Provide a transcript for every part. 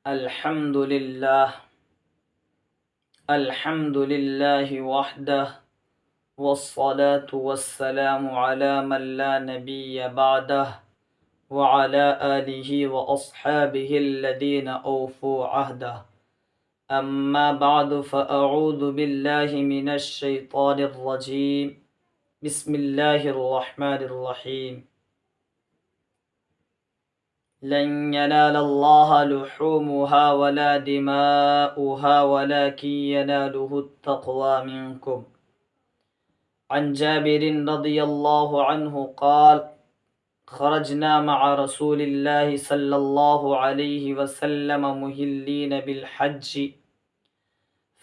الحمد للہ الحمد للہ وحدہ والصلاة والسلام على من لا نبی بعدہ وعلى آلہ واصحابہ الذین اوفوا عہدہ اما بعد فاعوذ باللہ من الشیطان الرجیم بسم اللہ الرحمن الرحیم لن ينال الله لحومها ولا دماؤها ولكن يناله التقوى منكم. عن جابر رضي الله عنه قال: خرجنا مع رسول الله صلى الله عليه وسلم مهلين بالحج،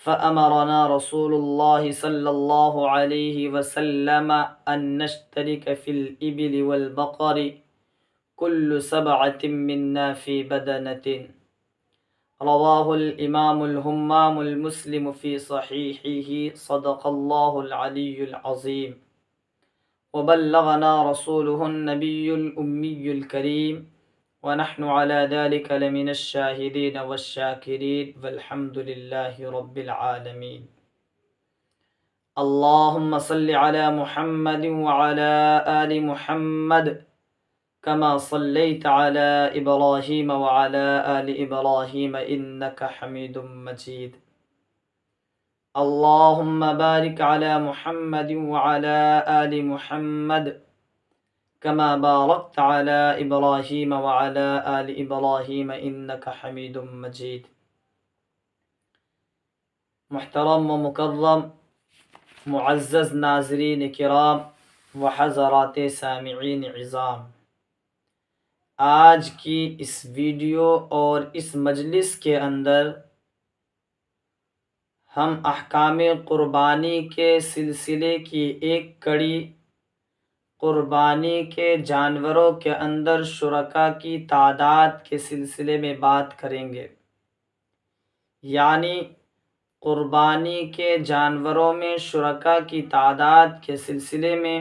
فأمرنا رسول الله صلى الله عليه وسلم أن نشترك في الإبل والبقر كل سبعة منا في بدنة. رواه الإمام الهمام المسلم في صحيحه. صدق الله العلي العظيم وبلغنا رسوله النبي الأمي الكريم ونحن على ذلك لمن الشاهدين والشاكرين والحمد لله رب العالمين. اللهم صل على محمد وعلى آل محمد كما صليت على إبراهيم وعلى آل إبراهيم إنك حميد مجيد. اللهم بارك على محمد وعلى آل محمد كما باركت على إبراهيم وعلى آل إبراهيم إنك حميد مجيد. محترم و مکرم معزز ناظرین کرام و حضرات سامعین عظام، آج کی اس ویڈیو اور اس مجلس کے اندر ہم احکام قربانی کے سلسلے کی ایک کڑی، قربانی کے جانوروں کے اندر شرکا کی تعداد کے سلسلے میں بات کریں گے. یعنی قربانی کے جانوروں میں شرکا کی تعداد کے سلسلے میں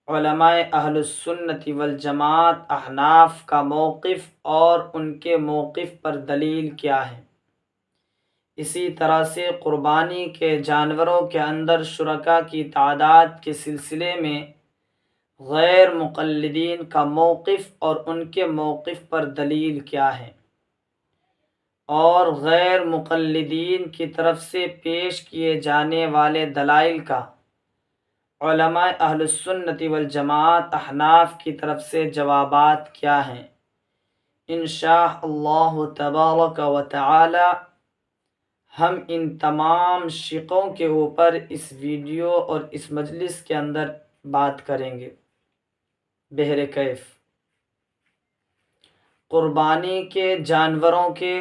علماء اہل السنت والجماعت احناف کا موقف اور ان کے موقف پر دلیل کیا ہے. اسی طرح سے قربانی کے جانوروں کے اندر شرکا کی تعداد کے سلسلے میں غیر مقلدین کا موقف اور ان کے موقف پر دلیل کیا ہے، اور غیر مقلدین کی طرف سے پیش کیے جانے والے دلائل کا علماء اہل السنت والجماعت احناف کی طرف سے جوابات کیا ہیں. انشاء اللہ تبارک و تعالی ہم ان تمام شقوں کے اوپر اس ویڈیو اور اس مجلس کے اندر بات کریں گے. بہر کیف قربانی کے جانوروں کے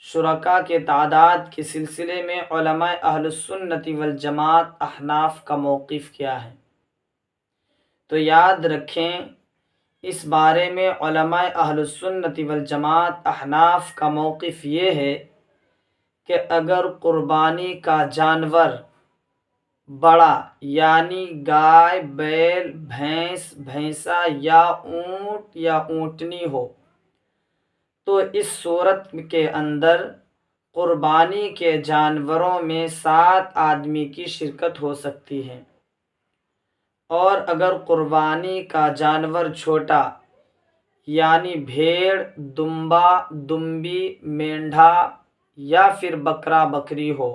شرکا کے تعداد کے سلسلے میں علماء اہل السنت والجماعت احناف کا موقف کیا ہے. تو یاد رکھیں، اس بارے میں علماء اہل السنت والجماعت احناف کا موقف یہ ہے کہ اگر قربانی کا جانور بڑا یعنی گائے، بیل، بھینس، بھینسا یا اونٹ یا اونٹنی ہو تو اس صورت کے اندر قربانی کے جانوروں میں 7 آدمی کی شرکت ہو سکتی ہے. اور اگر قربانی کا جانور چھوٹا یعنی بھیڑ، دمبا، دمبی، مینڈھا یا پھر بکرا بکری ہو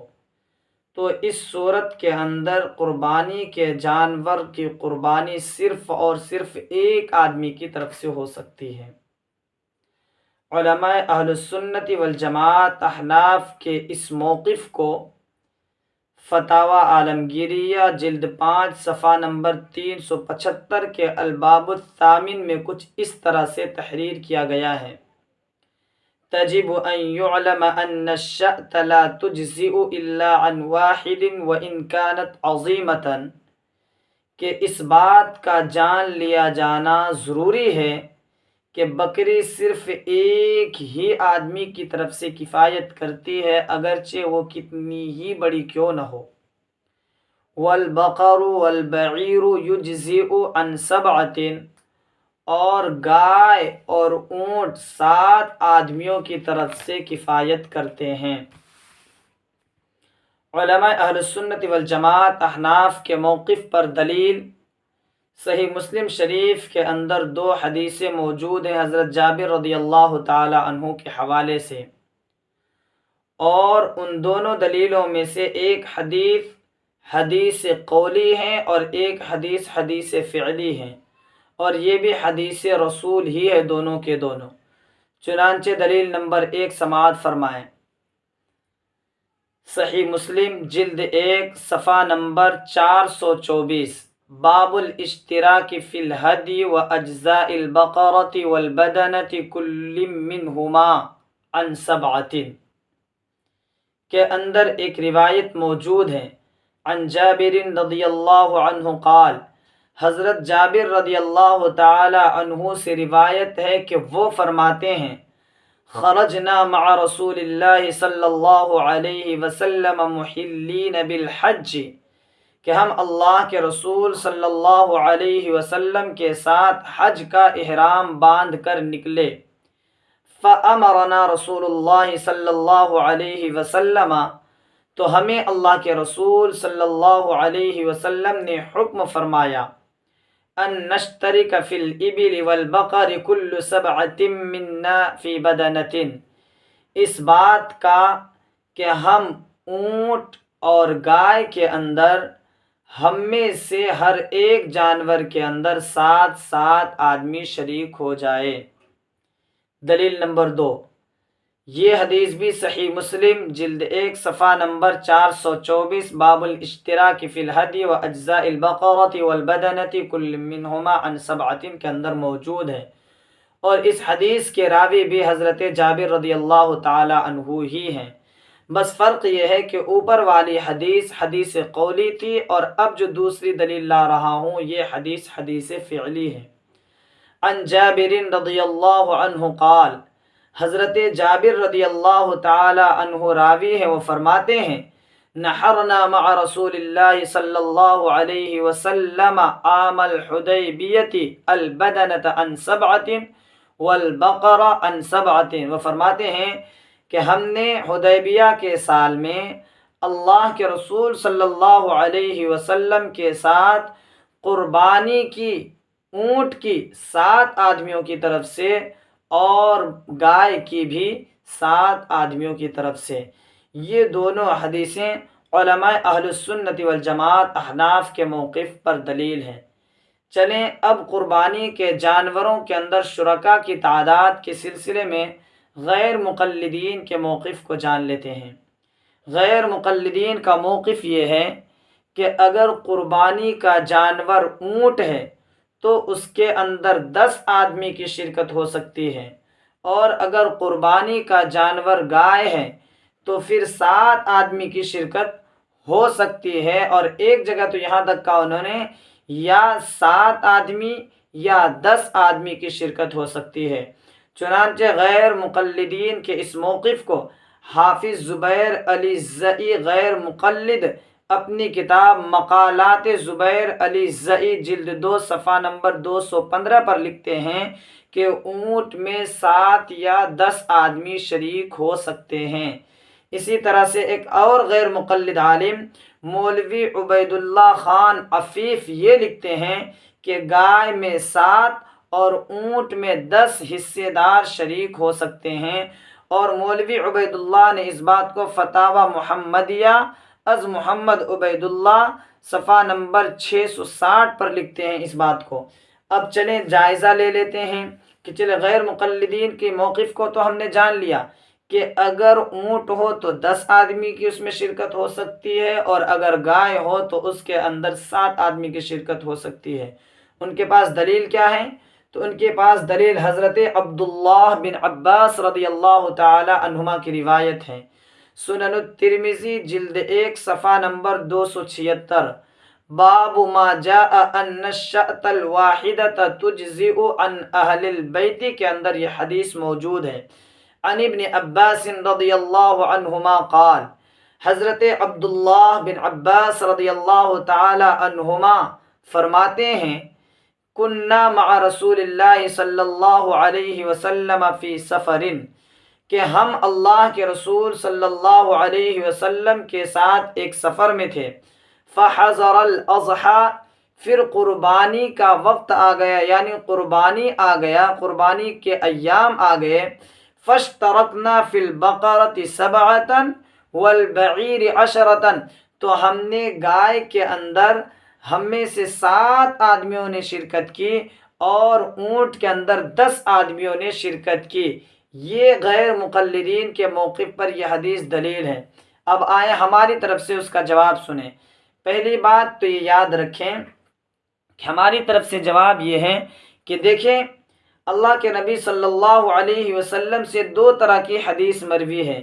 تو اس صورت کے اندر قربانی کے جانور کی قربانی صرف اور صرف ایک آدمی کی طرف سے ہو سکتی ہے. علماء اہل السنت والجماعت احناف کے اس موقف کو فتاوی عالمگیریہ جلد 5 صفحہ نمبر 375 کے الباب الثامن میں کچھ اس طرح سے تحریر کیا گیا ہے: تجب ان يعلم ان الشأة لا تجزئ الا عن واحد وان كانت عظيمة، کہ اس بات کا جان لیا جانا ضروری ہے کہ بکری صرف ایک ہی آدمی کی طرف سے کفایت کرتی ہے اگرچہ وہ کتنی ہی بڑی کیوں نہ ہو. والبقر والبعیر یجزئ عن 7، اور گائے اور اونٹ 7 آدمیوں کی طرف سے کفایت کرتے ہیں۔ علماء اہل سنت والجماعت احناف کے موقف پر دلیل صحیح مسلم شریف کے اندر 2 حدیثیں موجود ہیں حضرت جابر رضی اللہ تعالی عنہ کے حوالے سے، اور ان دونوں دلیلوں میں سے ایک حدیث قولی ہے اور ایک حدیث فعلی ہے، اور یہ بھی حدیث رسول ہی ہے دونوں کے دونوں۔ چنانچہ دلیل نمبر 1 سماعت فرمائیں۔ صحیح مسلم جلد 1 صفحہ نمبر 424، باب الاشتراک فی الہدی و اجزاء البقرۃ والبدنۃ کل منہما عن 7 کے اندر ایک روایت موجود ہے۔ عن جابر رضی اللہ عنہ قال، حضرت جابر رضی اللہ تعالی عنہ سے روایت ہے کہ وہ فرماتے ہیں، خرجنا مع رسول اللہ صلی اللہ علیہ وسلم محلین بالحج، کہ ہم اللہ کے رسول صلی اللہ علیہ وسلم کے ساتھ حج کا احرام باندھ کر نکلے۔ فَأَمَرَنَا رسول اللہ صلی اللہ علیہ وسلم، تو ہمیں اللہ کے رسول صلی اللہ علیہ وسلم نے حکم فرمایا، ان نشترک فی الابل والبقر کل 7 منا فی بدنۃ، اس بات کا کہ ہم اونٹ اور گائے کے اندر ہم میں سے ہر ایک جانور کے اندر 7 آدمی شریک ہو جائے۔ دلیل نمبر 2، یہ حدیث بھی صحیح مسلم جلد 1 صفحہ نمبر 424، باب الاشتراک فی الہدی و اجزاء البقرۃ والبدنۃ کل منہما عن 7 کے اندر موجود ہے، اور اس حدیث کے راوی بھی حضرت جابر رضی اللہ تعالی عنہ ہی ہیں۔ بس فرق یہ ہے کہ اوپر والی حدیث قولی تھی، اور اب جو دوسری دلیل لا رہا ہوں یہ حدیث فعلی ہے۔ عن جابر رضی اللہ عنہ قال، حضرت جابر رضی اللہ تعالی عنہ راوی ہیں، وہ فرماتے ہیں، نحرنا مع رسول اللہ صلی اللہ علیہ وسلم عام الحدیبیۃ البدنۃ عن 7 والبقر عن 7، وہ فرماتے ہیں کہ ہم نے حدیبیہ کے سال میں اللہ کے رسول صلی اللہ علیہ وسلم کے ساتھ قربانی کی اونٹ کی 7 آدمیوں کی طرف سے اور گائے کی بھی 7 آدمیوں کی طرف سے۔ یہ دونوں حدیثیں علماء اہل السنت والجماعت احناف کے موقف پر دلیل ہیں۔ چلیں اب قربانی کے جانوروں کے اندر شرکا کی تعداد کے سلسلے میں غیر مقلدین کے موقف کو جان لیتے ہیں۔ غیر مقلدین کا موقف یہ ہے کہ اگر قربانی کا جانور اونٹ ہے تو اس کے اندر 10 آدمی کی شرکت ہو سکتی ہے، اور اگر قربانی کا جانور گائے ہے تو پھر 7 آدمی کی شرکت ہو سکتی ہے، اور ایک جگہ تو یہاں تک کہا انہوں نے یا 7 آدمی یا 10 آدمی کی شرکت ہو سکتی ہے۔ چنانچہ غیر مقلدین کے اس موقف کو حافظ زبیر علی زئی غیر مقلد اپنی کتاب مقالات زبیر علی زئی جلد 2 صفحہ نمبر 215 پر لکھتے ہیں کہ اونٹ میں 7 یا 10 آدمی شریک ہو سکتے ہیں۔ اسی طرح سے ایک اور غیر مقلد عالم مولوی عبید اللہ خان عفیف یہ لکھتے ہیں کہ گائے میں 7 اور اونٹ میں 10 حصے دار شریک ہو سکتے ہیں، اور مولوی عبید اللہ نے اس بات کو فتاوی محمدیہ از محمد عبید اللہ صفحہ نمبر 660 پر لکھتے ہیں اس بات کو۔ اب چلیں جائزہ لے لیتے ہیں کہ چلے غیر مقلدین کے موقف کو تو ہم نے جان لیا کہ اگر اونٹ ہو تو 10 آدمی کی اس میں شرکت ہو سکتی ہے، اور اگر گائے ہو تو اس کے اندر 7 آدمی کی شرکت ہو سکتی ہے۔ ان کے پاس دلیل کیا ہے؟ تو ان کے پاس دلیل حضرت عبداللہ بن عباس رضی اللہ تعالی عنہما کی روایت ہے۔ سنن الترمذی جلد 1 صفحہ نمبر 276، باب ما جاء ان الشاة الواحدة تجزئ عن اہل البیت کے اندر یہ حدیث موجود ہے۔ عن ابن عباس رضی اللہ عنہما قال، حضرت عبداللہ بن عباس رضی اللہ تعالی عنہما فرماتے ہیں کننا مع رسول اللہ صلی اللہ علیہ وسلم فی سفر، کہ ہم اللہ کے رسول صلی اللہ علیہ وسلم کے ساتھ ایک سفر میں تھے۔ فحضر الاضحیٰ، پھر قربانی کا وقت آ گیا، یعنی قربانی آ گیا، قربانی کے ایام آ گئے۔ فاشترکنا فی البقرۃ سبعۃ والبعیر عشرۃ، تو ہم نے گائے کے اندر ہم میں سے 7 آدمیوں نے شرکت کی اور اونٹ کے اندر 10 آدمیوں نے شرکت کی۔ یہ غیر مقلدین کے موقف پر یہ حدیث دلیل ہے۔ اب آئیں ہماری طرف سے اس کا جواب سنیں۔ پہلی بات تو یہ یاد رکھیں کہ ہماری طرف سے جواب یہ ہے کہ دیکھیں، اللہ کے نبی صلی اللہ علیہ وسلم سے 2 طرح کی حدیث مروی ہے۔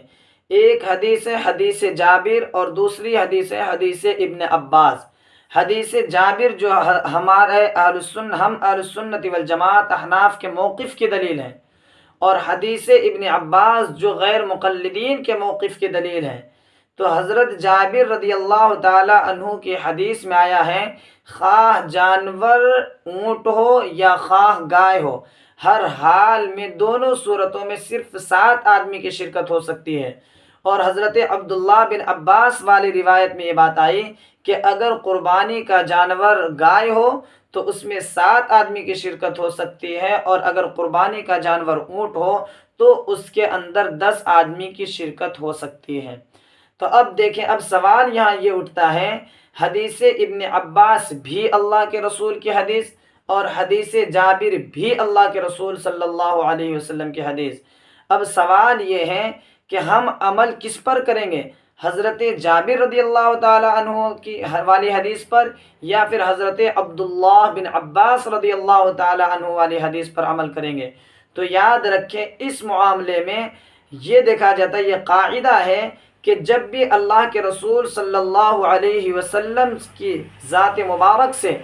ایک حدیث ہے حدیث جابر، اور دوسری حدیث ہے حدیث ابن عباس۔ حدیث جابر جو ہمارے ہم اہل سنت والجماعت احناف کے موقف کی دلیل ہے، اور حدیث ابن عباس جو غیر مقلدین کے موقف کی دلیل ہے۔ تو حضرت جابر رضی اللہ تعالی عنہ کی حدیث میں آیا ہے، خواہ جانور اونٹ ہو یا خواہ گائے ہو، ہر حال میں دونوں صورتوں میں صرف 7 آدمی کی شرکت ہو سکتی ہے۔ اور حضرت عبداللہ بن عباس والی روایت میں یہ بات آئی کہ اگر قربانی کا جانور گائے ہو تو اس میں 7 آدمی کی شرکت ہو سکتی ہے، اور اگر قربانی کا جانور اونٹ ہو تو اس کے اندر 10 آدمی کی شرکت ہو سکتی ہے۔ تو اب دیکھیں، اب سوال یہاں یہ اٹھتا ہے، حدیث ابن عباس بھی اللہ کے رسول کی حدیث اور حدیث جابر بھی اللہ کے رسول صلی اللہ علیہ وسلم کی حدیث۔ اب سوال یہ ہے کہ ہم عمل کس پر کریں گے، حضرت جابر رضی اللہ تعالی عنہ کی والی حدیث پر، یا پھر حضرت عبداللہ بن عباس رضی اللہ تعالی عنہ والی حدیث پر عمل کریں گے؟ تو یاد رکھیں، اس معاملے میں یہ دیکھا جاتا ہے، یہ قاعدہ ہے کہ جب بھی اللہ کے رسول صلی اللہ علیہ وسلم کی ذات مبارک سے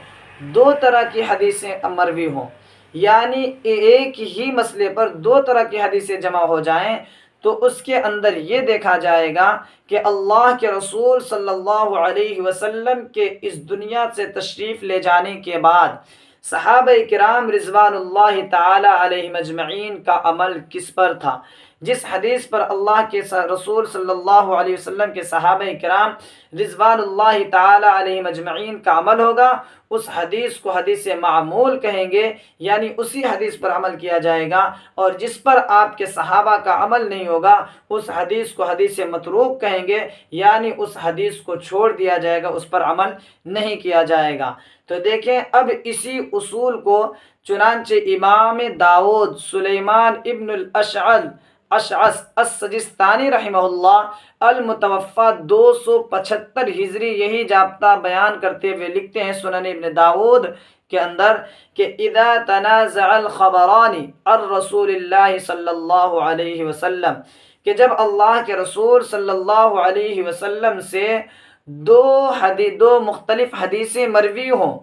2 طرح کی حدیثیں مروی ہوں، یعنی ایک ہی مسئلے پر 2 طرح کی حدیثیں جمع ہو جائیں، تو اس کے اندر یہ دیکھا جائے گا کہ اللہ کے رسول صلی اللہ علیہ وسلم کے اس دنیا سے تشریف لے جانے کے بعد صحابہ کرام رضوان اللہ تعالی علیہم اجمعین کا عمل کس پر تھا۔ جس حدیث پر اللہ کے رسول صلی اللہ علیہ وسلم کے صحابہ کرام رضوان اللہ تعالی علیہم اجمعین کا عمل ہوگا، اس حدیث کو حدیث معمول کہیں گے، یعنی اسی حدیث پر عمل کیا جائے گا، اور جس پر آپ کے صحابہ کا عمل نہیں ہوگا اس حدیث کو حدیث متروک کہیں گے، یعنی اس حدیث کو چھوڑ دیا جائے گا، اس پر عمل نہیں کیا جائے گا۔ تو دیکھیں، اب اسی اصول کو چنانچہ امام داؤد سلیمان ابن اشعث السجستانی رحمہ اللہ المتوفی 275 ہجری یہی ضابطہ بیان کرتے ہوئے لکھتے ہیں سنن ابن داؤد کے اندر کہ اذا تنازع الخبران الرسول اللہ صلی اللہ علیہ وسلم، کہ جب اللہ کے رسول صلی اللہ علیہ وسلم سے دو مختلف حدیثیں مروی ہوں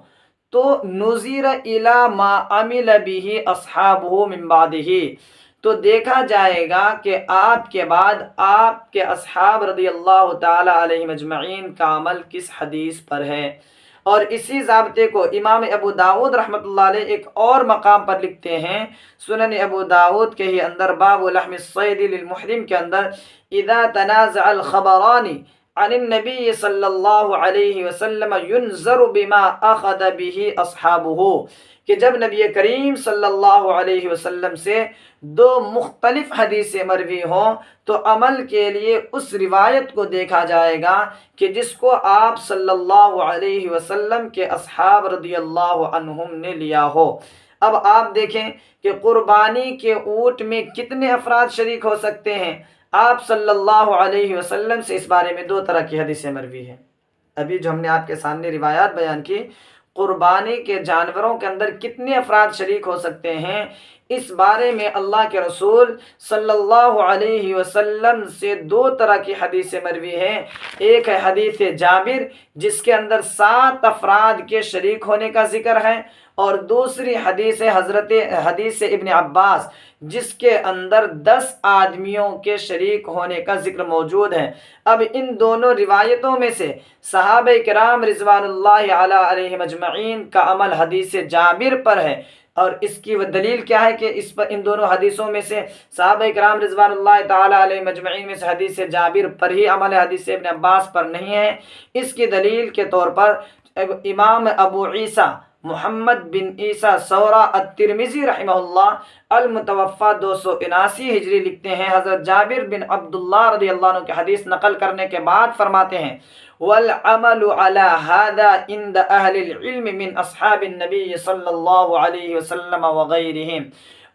تو نظیر الی ما عمل به اصحابہ من بعدہ، تو دیکھا جائے گا کہ آپ کے بعد آپ کے اصحاب رضی اللہ تعالی علیہ مجمعین کا عمل کس حدیث پر ہے۔ اور اسی ضابطے کو امام ابو داود رحمۃ اللہ علیہ ایک اور مقام پر لکھتے ہیں، سنن ابو داود کے ہی اندر باب لحم الصید للمحرم کے اندر، اذا تنازع الخبران عن النبی صلی اللہ علیہ وسلم ينظر بما اخذ به اصحابہ، کہ جب نبی کریم صلی اللہ علیہ وسلم سے 2 مختلف حدیثیں مروی ہوں تو عمل کے لیے اس روایت کو دیکھا جائے گا کہ جس کو آپ صلی اللہ علیہ وسلم کے اصحاب رضی اللہ عنہم نے لیا ہو۔ اب آپ دیکھیں کہ قربانی کے اونٹ میں کتنے افراد شریک ہو سکتے ہیں۔ آپ صلی اللہ علیہ وسلم سے اس بارے میں 2 طرح کی حدیثیں مروی ہیں۔ ابھی جو ہم نے آپ کے سامنے روایات بیان کی، قربانی کے جانوروں کے اندر کتنے افراد شریک ہو سکتے ہیں، اس بارے میں اللہ کے رسول صلی اللہ علیہ وسلم سے 2 طرح کی حدیثیں مروی ہیں۔ ایک ہے حدیث جابر جس کے اندر 7 افراد کے شریک ہونے کا ذکر ہے، اور دوسری حدیث ابن عباس جس کے اندر 10 آدمیوں کے شریک ہونے کا ذکر موجود ہے۔ اب ان دونوں روایتوں میں سے صحابہ کرام رضوان اللہ علیہم اجمعین کا عمل حدیث جابر پر ہے، اور اس کی دلیل کیا ہے کہ ان دونوں حدیثوں میں سے صحابہ کرام رضوان اللہ تعالی علیہم اجمعین میں سے حدیث جابر پر ہی عمل ہے، حدیث ابن عباس پر نہیں ہے۔ اس کی دلیل کے طور پر امام ابو عیسیٰ محمد بن عیسیٰ ثورہ الترمذی رحمہ اللہ المتوفی 279 ہجری لکھتے ہیں، حضرت جابر بن عبداللہ رضی اللہ عنہ کی حدیث نقل کرنے کے بعد فرماتے ہیں والعمل على هذا عند اہل العلم من اصحاب النبی صلی اللہ علیہ وسلم وغیرہم،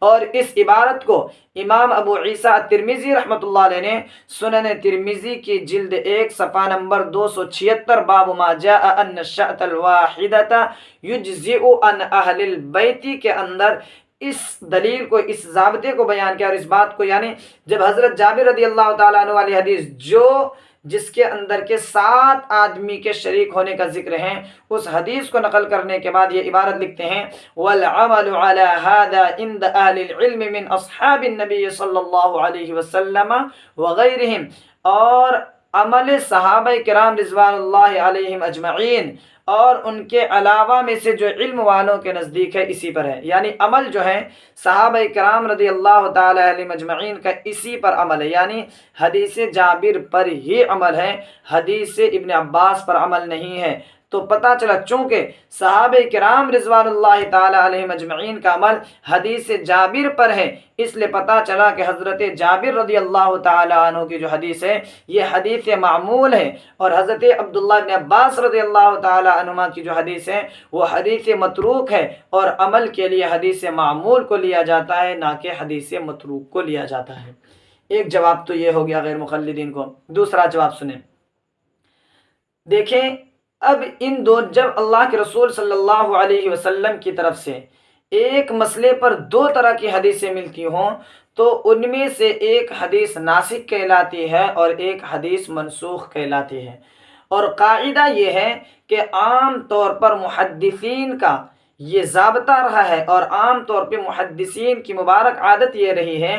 اور اس عبارت کو امام ابو عیسیٰ الترمذی رحمۃ اللہ علیہ نے سنن ترمذی کی جلد 1 صفحہ نمبر 276 باب ما جاء ان الشأۃ الواحدۃ یجزئ عن اہل البیت کے اندر اس دلیل کو، اس ضابطے کو بیان کیا، اور اس بات کو، یعنی جب حضرت جابر رضی اللہ تعالیٰ عنہ والی حدیث جس کے اندر کے 7 آدمی کے شریک ہونے کا ذکر ہے، اس حدیث کو نقل کرنے کے بعد یہ عبارت لکھتے ہیں والعمل على هذا عند اہل العلم من اصحاب النبی صلی اللہ علیہ وسلم وغیرہم، اور عمل صحابہ کرام رضوان اللہ علیہم اجمعین اور ان کے علاوہ میں سے جو علم والوں کے نزدیک ہے اسی پر ہے، یعنی عمل جو ہے صحابہ کرام رضی اللہ تعالی علیہم اجمعین کا اسی پر عمل ہے، یعنی حدیث جابر پر ہی عمل ہے، حدیث ابن عباس پر عمل نہیں ہے۔ تو پتہ چلا چونکہ صحابہ کرام رضوان اللہ تعالی علیہم اجمعین کا عمل حدیث جابر پر ہے، اس لیے پتہ چلا کہ حضرت جابر رضی اللہ تعالی عنہ کی جو حدیث ہے یہ حدیث معمول ہے، اور حضرت عبداللہ بن عباس رضی اللہ تعالی عنہما کی جو حدیث ہے وہ حدیث متروک ہے، اور عمل کے لیے حدیث معمول کو لیا جاتا ہے نہ کہ حدیث متروک کو لیا جاتا ہے۔ ایک جواب تو یہ ہو گیا غیر مقلدین کو۔ دوسرا جواب سنیں، دیکھیں اب جب اللہ کے رسول صلی اللہ علیہ وسلم کی طرف سے ایک مسئلے پر 2 طرح کی حدیثیں ملتی ہوں تو ان میں سے ایک حدیث ناسخ کہلاتی ہے اور ایک حدیث منسوخ کہلاتی ہے، اور قاعدہ یہ ہے کہ عام طور پر محدثین کا یہ ضابطہ رہا ہے، اور عام طور پہ محدثین کی مبارک عادت یہ رہی ہے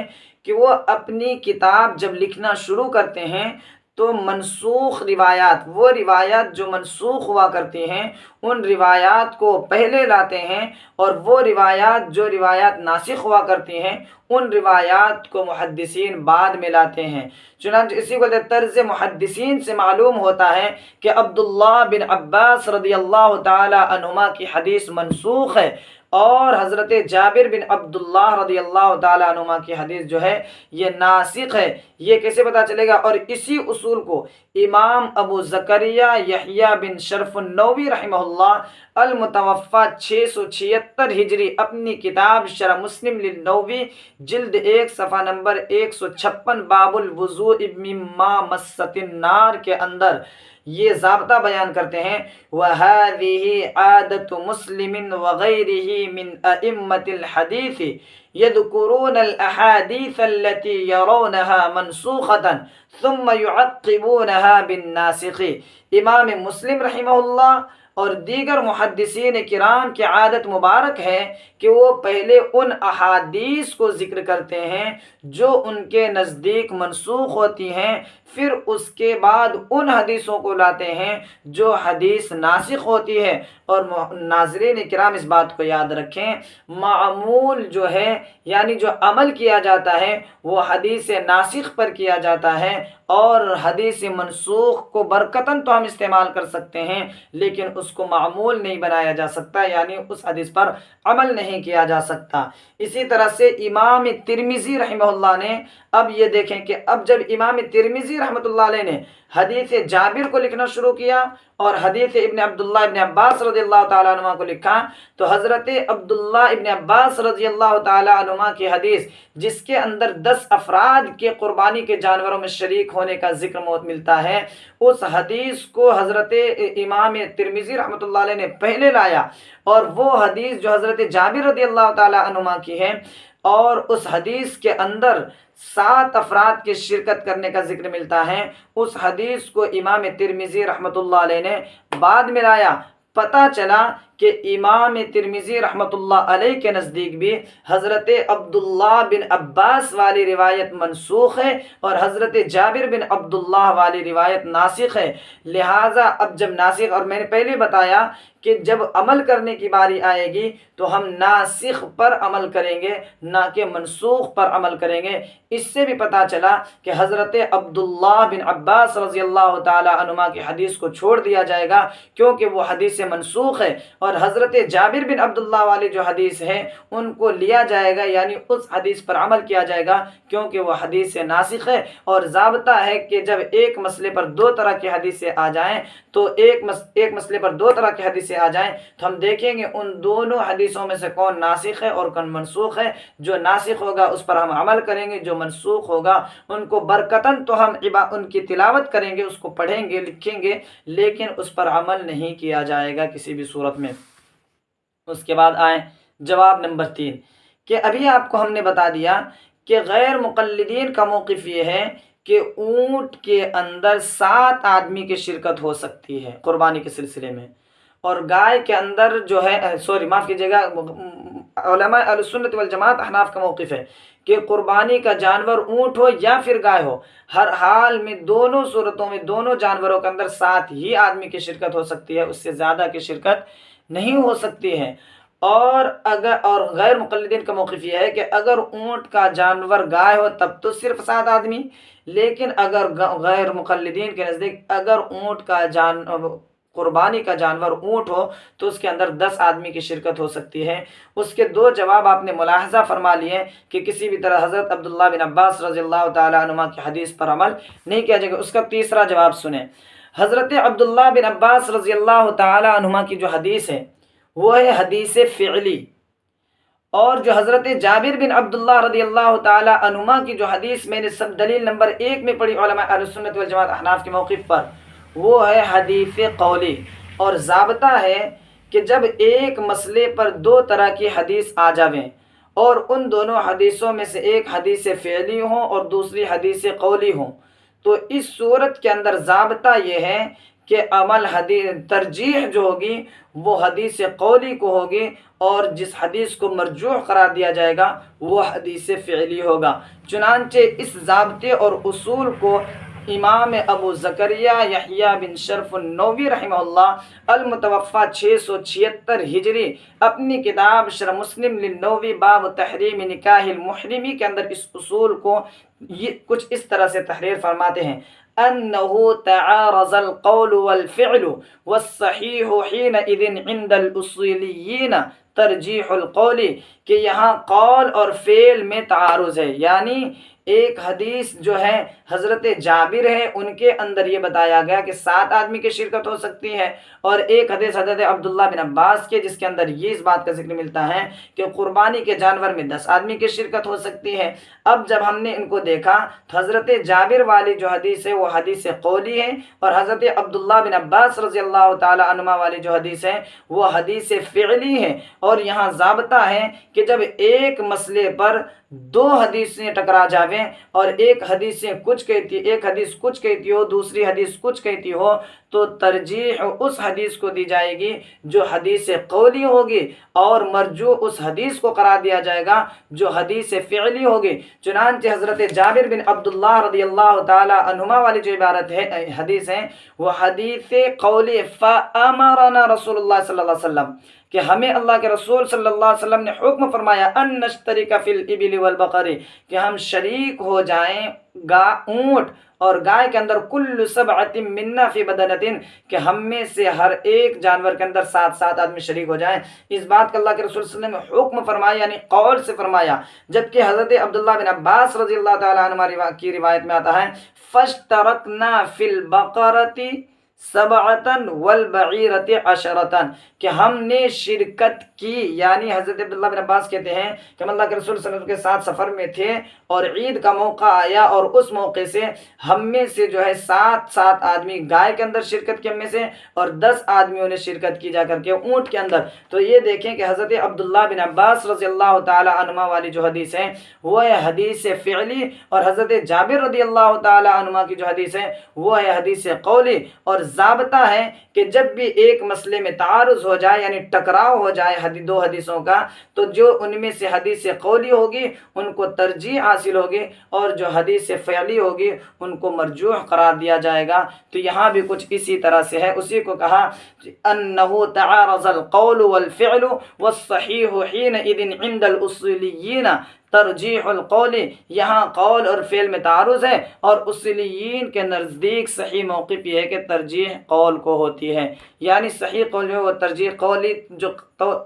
کہ وہ اپنی کتاب جب لکھنا شروع کرتے ہیں تو منسوخ روایات، وہ روایات جو منسوخ ہوا کرتی ہیں ان روایات کو پہلے لاتے ہیں، اور وہ روایات جو روایات ناسخ ہوا کرتی ہیں ان روایات کو محدثین بعد میں لاتے ہیں۔ چنانچہ اسی کو طرز محدثین سے معلوم ہوتا ہے کہ عبداللہ بن عباس رضی اللہ تعالی عنہما کی حدیث منسوخ ہے، اور حضرت جابر بن عبداللہ رضی اللہ تعالیٰ عنہما کی حدیث جو ہے یہ ناسخ ہے۔ یہ کیسے پتہ چلے گا؟ اور اسی اصول کو امام ابو زکریا یحییٰ بن شرف النووی رحمہ اللہ المتوفی 676 ہجری اپنی کتاب شرح مسلم للنووی جلد 1 صفحہ نمبر 156 باب الوضوء مما مست النار کے اندر یہ ضابطہ بیان کرتے ہیں وَهَذِهِ عَادَةُ مُسْلِمٍ وَغَيْرِهِ مِنْ أَئِمَّةِ الْحَدِيثِ يَذْكُرُونَ الْأَحَادِيثَ الَّتِي يَرَوْنَهَا مَنْسُوخَةً ثُمَّ يُعَقِّبُونَهَا بِالنَّاسِخِ۔ امام مسلم رحمہ اللہ اور دیگر محدثین کرام کی عادت مبارک ہے کہ وہ پہلے ان احادیث کو ذکر کرتے ہیں جو ان کے نزدیک منسوخ ہوتی ہیں، پھر اس کے بعد ان حدیثوں کو لاتے ہیں جو حدیث ناسخ ہوتی ہے۔ اور ناظرین کرام اس بات کو یاد رکھیں، معمول جو ہے یعنی جو عمل کیا جاتا ہے وہ حدیث ناسخ پر کیا جاتا ہے، اور حدیث منسوخ کو برکتاً تو ہم استعمال کر سکتے ہیں لیکن اس کو معمول نہیں بنایا جا سکتا، یعنی اس حدیث پر عمل نہیں کیا جا سکتا۔ اسی طرح سے امام ترمذی رحمہ اللہ نے، اب یہ دیکھیں کہ اب جب امام ترمذی رحمۃ اللہ علیہ نے حدیث جابر کو لکھنا شروع کیا اور حدیث ابن عبداللہ ابن عباس رضی اللہ تعالیٰ عنہ کو لکھا، تو حضرت عبداللہ ابن عباس رضی اللہ تعالیٰ عنہ کی حدیث جس کے اندر 10 افراد کے قربانی کے جانوروں میں شریک ہونے کا ذکر ملتا ہے، اس حدیث کو حضرت امام ترمذی رحمۃ اللہ علیہ نے پہلے لایا، اور وہ حدیث جو حضرت جابر رضی اللہ تعالیٰ عنہ کی ہے اور اس حدیث کے اندر 7 افراد کے شرکت کرنے کا ذکر ملتا ہے، اس حدیث کو امام ترمذی رحمۃ اللہ علیہ نے بعد میں لایا۔ پتہ چلا کہ امام ترمذی رحمۃ اللہ علیہ کے نزدیک بھی حضرت عبداللہ بن عباس والی روایت منسوخ ہے اور حضرت جابر بن عبداللہ والی روایت ناسخ ہے۔ لہٰذا اب جب ناسخ، اور میں نے پہلے بتایا کہ جب عمل کرنے کی باری آئے گی تو ہم ناسخ پر عمل کریں گے نہ کہ منسوخ پر عمل کریں گے۔ اس سے بھی پتہ چلا کہ حضرت عبداللہ بن عباس رضی اللہ تعالی عنہما کی حدیث کو چھوڑ دیا جائے گا کیونکہ وہ حدیث منسوخ ہے، اور حضرت جابر بن عبداللہ والی جو حدیث ہے ان کو لیا جائے گا، یعنی اس حدیث پر عمل کیا جائے گا کیونکہ وہ حدیث ناسخ ہے۔ اور ضابطہ ہے کہ جب ایک مسئلے پر دو طرح کی حدیثیں آ جائیں تو ایک مسئلے پر دو طرح کی حدیثیں آ جائیں تو ہم دیکھیں گے ان دونوں حدیثوں میں سے کون ناسخ ہے اور کون منسوخ ہے۔ جو ناسخ ہوگا اس پر ہم عمل کریں گے، جو منسوخ ہوگا ان کو برکتاً تو ہم ان کی تلاوت کریں گے، اس کو پڑھیں گے، لکھیں گے، لیکن اس پر عمل نہیں کیا جائے گا کسی بھی صورت میں۔ اس کے بعد آئیں جواب نمبر 3 کہ ابھی آپ کو ہم نے بتا دیا کہ غیر مقلدین کا موقف یہ ہے کہ اونٹ کے اندر 7 آدمی کی شرکت ہو سکتی ہے قربانی کے سلسلے میں، اور گائے کے اندر جو ہے معاف کیجیے گا، علماء اہل سنت والجماعت احناف کا موقف ہے کہ قربانی کا جانور اونٹ ہو یا پھر گائے ہو، ہر حال میں دونوں صورتوں میں دونوں جانوروں کے اندر 7 ہی آدمی کی شرکت ہو سکتی ہے، اس سے زیادہ کی شرکت نہیں ہو سکتی ہے۔ اور غیر مقلدین کا موقف یہ ہے کہ اگر اونٹ کا جانور گائے ہو تب تو صرف 7 آدمی، لیکن اگر غیر مقلدین کے نزدیک اگر قربانی کا جانور اونٹ ہو تو اس کے اندر 10 آدمی کی شرکت ہو سکتی ہے۔ اس کے 2 جواب آپ نے ملاحظہ فرما لیے کہ کسی بھی طرح حضرت عبداللہ بن عباس رضی اللہ تعالی عنہما کی حدیث پر عمل نہیں کیا جائے گا۔ اس کا تیسرا جواب سنیں، حضرت عبداللہ بن عباس رضی اللہ تعالی عنہما کی جو حدیث ہے وہ ہے حدیث فعلی، اور جو حضرت جابر بن عبداللہ رضی اللہ تعالی عنہما کی جو حدیث میں نے سب دلیل نمبر 1 میں پڑھی علماء اہل سنت والجماعت احناف کے موقف پر، وہ ہے حدیث قولی۔ اور ضابطہ ہے کہ جب ایک مسئلے پر 2 طرح کی حدیث آ جاویں اور ان دونوں حدیثوں میں سے ایک حدیث فعلی ہوں اور دوسری حدیث قولی ہوں تو اس صورت کے اندر ضابطہ یہ ہے کہ ترجیح جو ہوگی وہ حدیث قولی کو ہوگی، اور جس حدیث کو مرجوح قرار دیا جائے گا وہ حدیث فعلی ہوگا۔ چنانچہ اس ضابطے اور اصول کو امام ابو زکریا یحییٰ بن شرف النووی رحمہ اللہ المتوفیٰ 676 ہجری اپنی کتاب شرح مسلم للنووی باب تحریم نکاح المحرمی کے اندر اس اصول کو کچھ اس طرح سے تحریر فرماتے ہیں: انه تعارض القول والفعل والصحیح حینئذ عند الاصولیین ترجیح القول، کہ یہاں قول اور فعل میں تعارض ہے، یعنی ایک حدیث جو ہے حضرت جابر ہے ان کے اندر یہ بتایا گیا کہ 7 آدمی کی شرکت ہو سکتی ہے، اور ایک حدیث حضرت عبداللہ بن عباس کے جس کے اندر یہ اس بات کا ذکر ملتا ہے کہ قربانی کے جانور میں 10 آدمی کی شرکت ہو سکتی ہے۔ اب جب ہم نے ان کو دیکھا تو حضرت جابر والی جو حدیث ہے وہ حدیث قولی ہے، اور حضرت عبداللہ بن عباس رضی اللہ تعالی عنہما والی جو حدیث ہے وہ حدیث فعلی ہے۔ اور یہاں ضابطہ ہے کہ جب ایک مسئلے پر 2 حدیثیں ٹکرا جاویں اور ایک حدیث کچھ کہتی ہو دوسری حدیث کچھ کہتی ہو تو ترجیح اس حدیث کو دی جائے گی جو حدیث قولی ہوگی، اور مرجوح اس حدیث کو قرار دیا جائے گا جو حدیث فعلی ہوگی۔ چنانچہ حضرت جابر بن عبداللہ رضی اللہ تعالی عنہما والی جو عبارت ہے حدیث ہے وہ حدیث قولی فَأَمَرَنَا رسول اللہ صلی اللہ علیہ وسلم، کہ ہمیں اللہ کے رسول صلی اللہ علیہ وسلم نے حکم فرمایا ان نشترک فی الابل والبقر، کہ ہم شریک ہو جائیں اونٹ اور گائے کے اندر کل سبعۃ منا فی بدنۃ، کہ ہم میں سے ہر ایک جانور کے اندر 7 آدمی شریک ہو جائیں۔ اس بات کا اللہ کے رسول صلی اللہ علیہ وسلم نے حکم فرمایا، یعنی قول سے فرمایا، جبکہ حضرت عبداللہ بن عباس رضی اللہ تعالی عنہ کی روایت میں آتا ہے فاشترکنا فی البقرۃ 7 والبعیرۃ 10، کہ ہم نے شرکت کی، یعنی حضرت عبداللہ بن عباس کہتے ہیں کہ ہم اللہ کے رسول صلی اللہ علیہ وسلم کے ساتھ سفر میں تھے اور عید کا موقع آیا، اور اس موقع سے ہم میں سے جو ہے 7 آدمی گائے کے اندر شرکت کی ہم میں سے، اور 10 آدمیوں نے شرکت کی جا کر کے اونٹ کے اندر۔ تو یہ دیکھیں کہ حضرت عبداللہ بن عباس رضی اللہ تعالی عنہما والی جو حدیث ہے وہ ہے حدیث فعلی، اور حضرت جابر رضی اللہ تعالی عنہما کی جو حدیث ہے وہ ہے حدیث قولی۔ اور ضابطہ ہے کہ جب بھی ایک مسئلے میں تعارض ہو جائے یعنی ٹکراؤ ہو جائے دو حدیثوں کا، تو جو ان میں سے حدیث قولی ہوگی ان کو ترجیح حاصل ہوگی، اور جو حدیث فعلی ہوگی ان کو مرجوح قرار دیا جائے گا۔ تو یہاں بھی کچھ اسی طرح سے ہے، اسی کو کہا انہ تعارض القول والفعل والصحیح حینئذ عند الاصولیین ترجیح القول، یہاں قول اور فعل میں تعارض ہے، اور اصولیین کے نزدیک صحیح موقف یہ ہے کہ ترجیح قول کو ہوتی ہے، یعنی صحیح قول جو ہے وہ ترجیح قولی، جو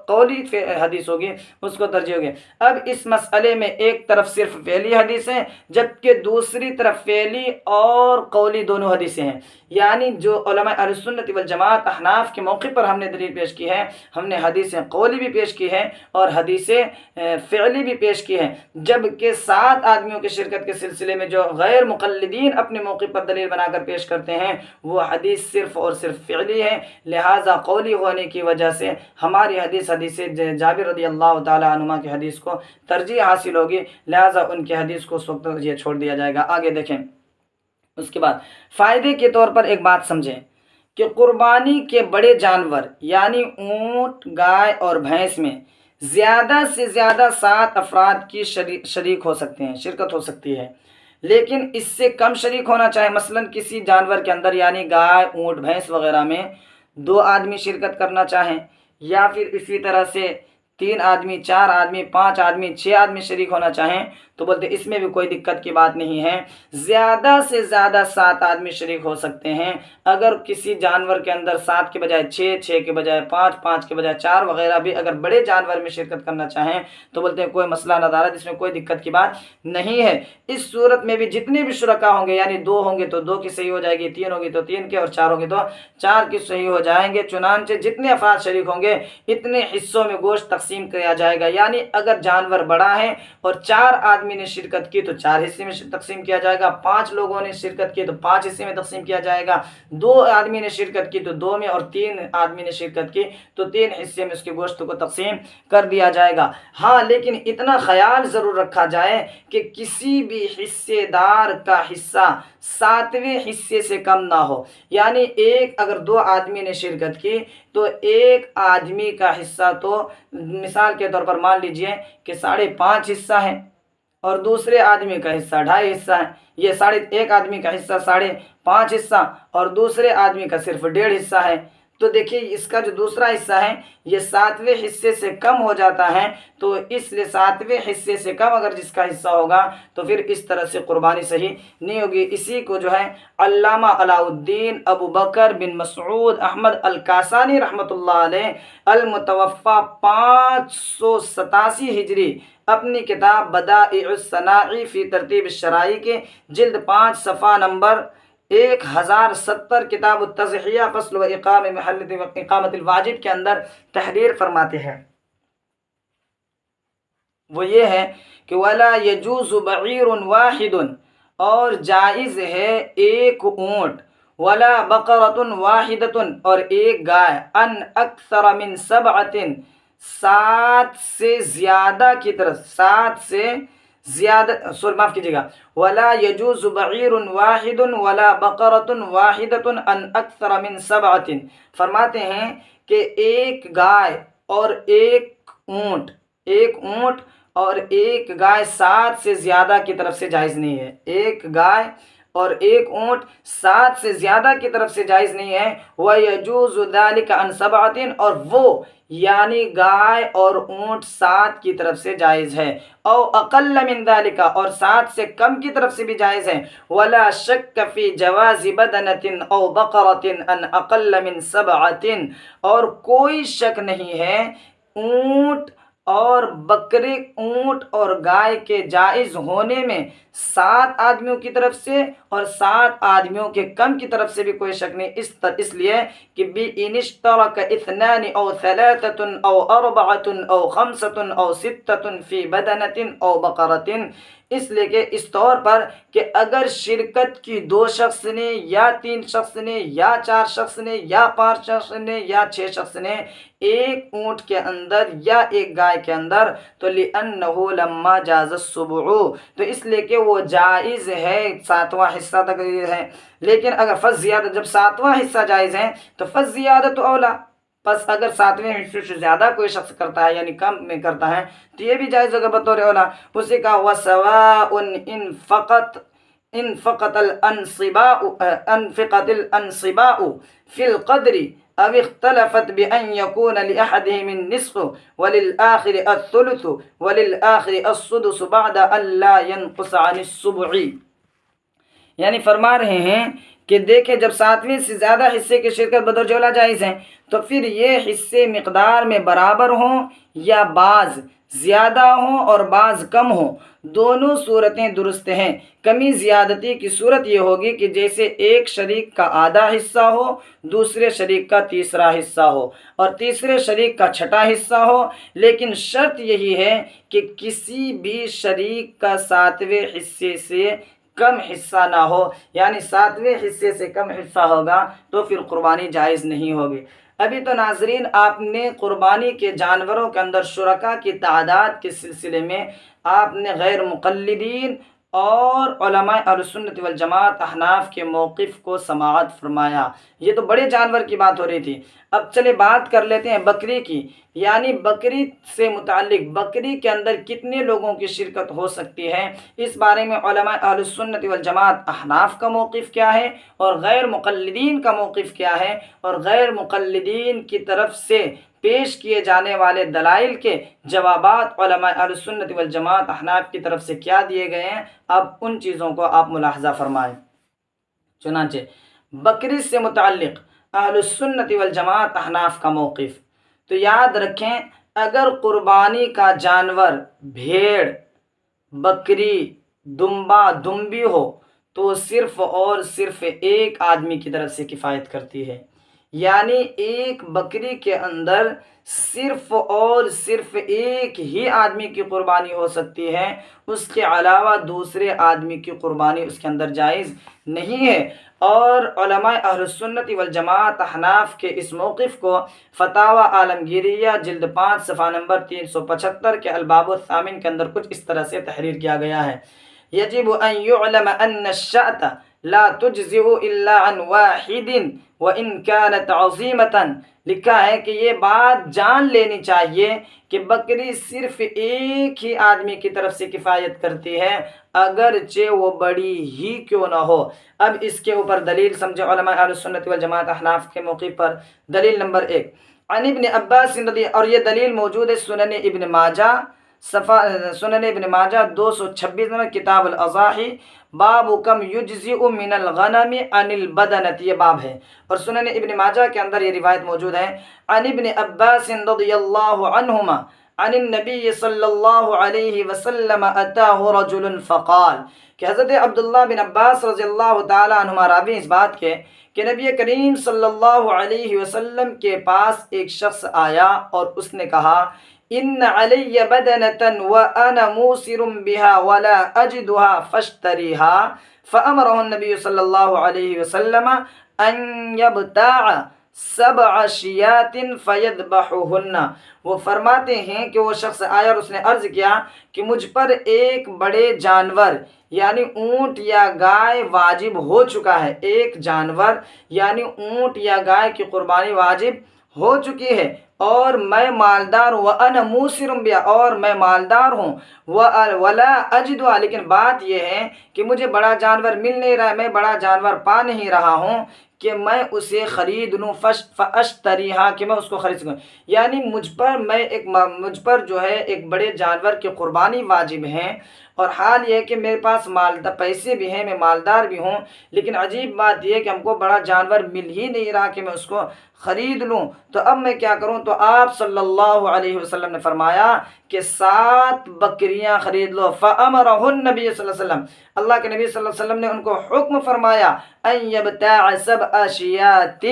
قولی حدیث ہوگی اس کو ترجیح ہوگی۔ اب اس مسئلے میں ایک طرف صرف فعلی حدیث ہے، جبکہ دوسری طرف فعلی اور قولی دونوں حدیثیں ہیں، یعنی جو علماء اہل سنت والجماعت احناف کے موقع پر ہم نے دلیل پیش کی ہے، ہم نے حدیث قولی بھی پیش کی ہے اور حدیث فعلی بھی پیش کی ہے، جبکہ 7 آدمیوں کی شرکت کے سلسلے میں جو غیر مقلدین اپنے موقع پر دلیل بنا کر پیش کرتے ہیں وہ حدیث صرف اور صرف فعلی ہے، لہٰذا قولی ہونے کی وجہ سے ہماری حدیث جابر رضی اللہ تعالیٰ عنہما کی حدیث کو ترجیح حاصل ہوگی، لہٰذا ان کی حدیث کو اس وقت یہ چھوڑ دیا جائے گا۔ آگے دیکھیں، اس کے بعد فائدے کے طور پر ایک بات سمجھیں کہ قربانی کے بڑے جانور یعنی اونٹ، گائے اور بھینس میں زیادہ سے زیادہ 7 افراد کی شریک ہو سکتے ہیں، شرکت ہو سکتی ہے، لیکن اس سے کم شریک ہونا چاہے، مثلا کسی جانور کے اندر یعنی گائے، اونٹ، بھینس وغیرہ میں 2 آدمی شرکت کرنا چاہیں، یا پھر اسی طرح سے 3 آدمی، 4 آدمی، 5 آدمی، 6 آدمی شریک ہونا چاہیں تو بولتے اس میں بھی کوئی دقت کی بات نہیں ہے، زیادہ سے زیادہ 7 آدمی شریک ہو سکتے ہیں۔ اگر کسی جانور کے اندر 7 کے بجائے 6، 6 کے بجائے 5، 5 کے بجائے 4 وغیرہ بھی اگر بڑے جانور میں شرکت کرنا چاہیں تو بولتے ہیں کوئی مسئلہ نہ دارت، اس میں کوئی دقت کی بات نہیں ہے۔ اس صورت میں بھی جتنے بھی شرکا ہوں گے، یعنی 2 ہوں گے تو 2 کی صحیح ہو جائے گی، 3 ہوگی تو 3 کے، اور 4 ہوں گے تو 4 کی صحیح ہو جائیں گے۔ چنانچہ جتنے افراد شریک ہوں گے اتنے حصوں میں گوشت تقسیم کیا جائے گا، یعنی اگر جانور بڑا ہے اور 4 آدمی نے شرکت کی تو 4 حصے میں تقسیم کیا جائے گا، 5 لوگوں نے شرکت کی تو 5 حصے میں تقسیم کیا جائے گا، 2 آدمی نے شرکت کی تو 2 میں، اور 3 آدمی نے شرکت کی تو 3 حصے میں اس کے گوشت کو تقسیم کر دیا جائے گا۔ ہاں لیکن اتنا خیال ضرور رکھا جائے کہ کسی بھی حصے دار کا حصہ 7ویں حصے سے کم نہ ہو، یعنی اگر 2 آدمی نے شرکت کی تو ایک آدمی کا حصہ تو مثال کے طور پر مان لیجئے کہ 5.5 حصہ ہے، اور دوسرے آدمی کا حصہ 2.5 حصہ ہے، یہ ایک آدمی کا حصہ 5.5 حصہ اور دوسرے آدمی کا صرف 1.5 حصہ ہے، تو دیکھیے اس کا جو دوسرا حصہ ہے یہ 7ویں حصے سے کم ہو جاتا ہے، تو اس لیے 7ویں حصے سے کم اگر جس کا حصہ ہوگا تو پھر اس طرح سے قربانی صحیح نہیں ہوگی۔ اسی کو جو ہے علامہ علاء الدین ابو بکر بن مسعود احمد الکاسانی رحمۃ اللہ علیہ المتوفی 587 ہجری اپنی کتاب بدائع الصناعی فی ترتیب الشرائع کے جلد 5 صفحہ نمبر 1070 کتاب التضحیہ فصل و اقامت الواجب کے اندر تحریر فرماتے ہیں، وہ یہ ہے کہ ولا یجوز بعیر واحد، اور جائز ہے ایک اونٹ، ولا بقرۃ واحدۃ، اور ایک گائے، ان اکثر من 7، 7 سے زیادہ کی طرف، 7 سے زیادہ، معاف کیجیے گا، ولا یجوز بعیر واحد ولا بقرۃ واحدۃ ان اکثر من 7، فرماتے ہیں کہ ایک گائے اور ایک اونٹ اور ایک گائے 7 سے زیادہ کی طرف سے جائز نہیں ہے، ایک گائے اور ایک اونٹ 7 سے زیادہ کی طرف سے جائز نہیں ہے، وَيَجُوزُ ذَلِكَ عَنْ 7، اور وہ یعنی گائے اور اونٹ 7 کی طرف سے جائز ہے، او اقل من ذَلِكَ، اور 7 سے کم کی طرف سے بھی جائز ہے، وَلَا شَكَّ فِي جَوَازِ بَدَنَةٍ او بَقَرَةٍ أَنْ أَقَلَّ مِنْ 7، اور کوئی شک نہیں ہے اونٹ اور بکرے، اونٹ اور گائے کے جائز ہونے میں 7 آدمیوں کی طرف سے اور 7 آدمیوں کے کم کی طرف سے بھی کوئی شک نہیں، اس لیے کہ بِإِنِ اشْتَرَكَ 2 أو 3 أو 4 أو 5 أو 6 فِي بَدَنَةٍ أو بَقَرَةٍ، اس لیے کہ اس طور پر کہ اگر شرکت کی 2 شخص نے یا 3 شخص نے یا 4 شخص نے یا 5 شخص نے یا 6 شخص نے ایک اونٹ کے اندر یا ایک گائے کے اندر، تو لِأَنَّهُ لَمَّا جَازَ السُّبُعُ، تو اس لیے کہ وہ جائز ہے، 7واں حصہ تک ہے، لیکن اگر فَالزِّيَادَةُ، جب 7واں حصہ جائز ہے تو فَالزِّيَادَةُ اولیٰ، بس اگر 7ویں حصے سے زیادہ کوئی شخص کرتا ہے یعنی کم میں کرتا ہے تو یہ بھی جائز ہوگا بطور اولا۔ اسی کا وَسَوَاءٌ انفقت الانصباء فی القدر او اختلفت بأن يكون لأحدهم النصف وللآخر الثلث وللآخر السدس بعد أن لا ينقص عن السبع، یعنی فرما رہے ہیں کہ دیکھیں جب 7ویں سے زیادہ حصے کی شرکت بدور جولا جائز ہے تو پھر یہ حصے مقدار میں برابر ہوں یا بعض زیادہ ہوں اور بعض کم ہوں، دونوں صورتیں درست ہیں۔ کمی زیادتی کی صورت یہ ہوگی کہ جیسے ایک شریک کا آدھا حصہ ہو، دوسرے شریک کا تیسرا حصہ ہو اور تیسرے شریک کا چھٹا حصہ ہو، لیکن شرط یہی ہے کہ کسی بھی شریک کا 7ویں حصے سے کم حصہ نہ ہو، یعنی 7ویں حصے سے کم حصہ ہوگا تو پھر قربانی جائز نہیں ہوگی۔ ابھی تو ناظرین آپ نے قربانی کے جانوروں کے اندر شرکاء کی تعداد کے سلسلے میں آپ نے غیر مقلدین اور علماء اہل سنت والجماعت احناف کے موقف کو سماعت فرمایا۔ یہ تو بڑے جانور کی بات ہو رہی تھی، اب چلے بات کر لیتے ہیں بکری کی، یعنی بکری سے متعلق بکری کے اندر کتنے لوگوں کی شرکت ہو سکتی ہے، اس بارے میں علماء اہل سنت والجماعت احناف کا موقف کیا ہے اور غیر مقلدین کا موقف کیا ہے، اور غیر مقلدین کی طرف سے پیش کیے جانے والے دلائل کے جوابات علماء اہل سنت والجماعت احناف کی طرف سے کیا دیے گئے ہیں، اب ان چیزوں کو آپ ملاحظہ فرمائیں۔ چنانچہ بکری سے متعلق اہل سنت والجماعت احناف کا موقف، تو یاد رکھیں اگر قربانی کا جانور بھیڑ، بکری، دمبا، دمبی ہو تو صرف اور صرف ایک آدمی کی طرف سے کفایت کرتی ہے، یعنی ایک بکری کے اندر صرف اور صرف ایک ہی آدمی کی قربانی ہو سکتی ہے، اس کے علاوہ دوسرے آدمی کی قربانی اس کے اندر جائز نہیں ہے۔ اور علماء اہل سنت والجماعت احناف کے اس موقف کو فتاوی عالمگیریہ جلد 5 صفحہ نمبر 375 کے الباب الثامن کے اندر کچھ اس طرح سے تحریر کیا گیا ہے: یجب ان يعلم ان الشاة لا تجزئ الا عن واحد وان كانت عظيمة، لکھا ہے کہ یہ بات جان لینی چاہیے کہ بکری صرف ایک ہی آدمی کی طرف سے کفایت کرتی ہے اگرچہ وہ بڑی ہی کیوں نہ ہو۔ اب اس کے اوپر دلیل سمجھے علماء اہل سنت والجماعت احناف کے موقف پر۔ دلیل نمبر 1 عن ابن عباس اور یہ دلیل موجود ہے سنن ابن ماجہ، سنن ابن ماجہ 226 نمبر کتاب الاضاحی، باب کم یجزئ من الغنم عن البدنۃ، یہ باب ہے، اور سنن ابن ماجہ کے اندر یہ روایت موجود ہے عن ابن عباس رضی اللہ عنہما عن النبی صلی اللہ علیہ وسلم اتاہ رجل فقال، کہ حضرت عبداللہ بن عباس رضی اللہ تعالی عنہما راوی اس بات کے کہ نبی کریم صلی اللہ علیہ وسلم کے پاس ایک شخص آیا اور اس نے کہا ان علی بدنۃ وانا موسر بها ولا اجدها فاشتریها، فامره النبی صلی اللہ علیہ وسلم ان یبتاع 7 شیات فیذبحہن، وہ فرماتے ہیں کہ وہ شخص آیا اور اس نے عرض کیا کہ مجھ پر ایک بڑے جانور یعنی اونٹ یا گائے واجب ہو چکا ہے، ایک جانور یعنی اونٹ یا گائے کی قربانی واجب ہو چکی ہے اور میں مالدار ہوں، وَأَنَا مُوسِرٌ بِهَا، اور میں مالدار ہوں، وَلَا أَجِدُهَا، لیکن بات یہ ہے کہ مجھے بڑا جانور مل نہیں رہا ہے، میں بڑا جانور پا نہیں رہا ہوں کہ میں اسے خرید لوں، فَأَشْتَرِيهَا، کہ میں اس کو خرید سکوں، یعنی مجھ پر جو ہے ایک بڑے جانور کی قربانی واجب ہے، اور حال یہ ہے کہ میرے پاس پیسے بھی ہیں، میں مالدار بھی ہوں، لیکن عجیب بات یہ ہے کہ ہم کو بڑا جانور مل ہی نہیں رہا کہ میں اس کو خرید لوں، تو اب میں کیا کروں؟ تو آپ صلی اللہ علیہ وسلم نے فرمایا کہ 7 بکریاں خرید لو۔ فَأَمَرَهُ النَّبِيُّ صلی اللہ علیہ وسلم، اللہ کے نبی صلی اللہ علیہ وسلم نے ان کو حکم فرمایا ان یبتاع 7 شیات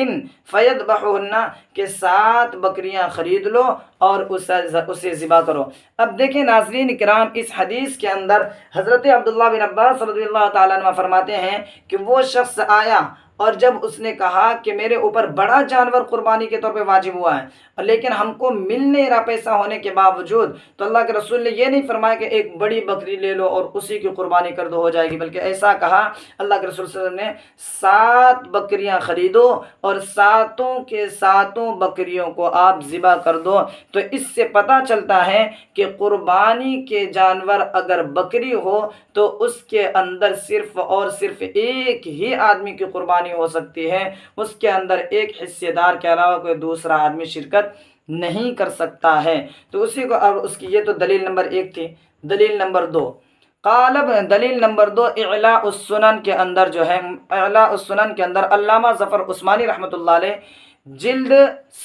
فیذبحہن، کہ 7 بکریاں خرید لو اور اسے ذبح کرو۔ اب دیکھیں ناظرین کرام، اس حدیث کے اندر اندر حضرت عبداللہ بن عباس رضی اللہ تعالیٰ عنہ فرماتے ہیں کہ وہ شخص آیا اور جب اس نے کہا کہ میرے اوپر بڑا جانور قربانی کے طور پہ واجب ہوا ہے لیکن ہم کو مل نہیں رہا پیسہ ہونے کے باوجود، تو اللہ کے رسول نے یہ نہیں فرمایا کہ ایک بڑی بکری لے لو اور اسی کی قربانی کر دو ہو جائے گی، بلکہ ایسا کہا اللہ کے رسول صلی اللہ علیہ وسلم نے 7 بکریاں خریدو اور ساتوں کے ساتوں بکریوں کو آپ ذبح کر دو۔ تو اس سے پتہ چلتا ہے کہ قربانی کے جانور اگر بکری ہو تو اس کے اندر صرف اور صرف ایک ہی آدمی کی قربانی ہو سکتی ہے، اس کے اندر ایک حصے دار کے علاوہ کوئی دوسرا آدمی شرکت نہیں کر سکتا ہے۔ تو اسی کو اب اس کی یہ تو دلیل نمبر 1 تھی۔ دلیل نمبر 2، دلیل نمبر 2 اعلاء السنن کے اندر جو ہے، اعلاء السنن کے اندر علامہ ظفر عثمانی رحمۃ اللہ علیہ جلد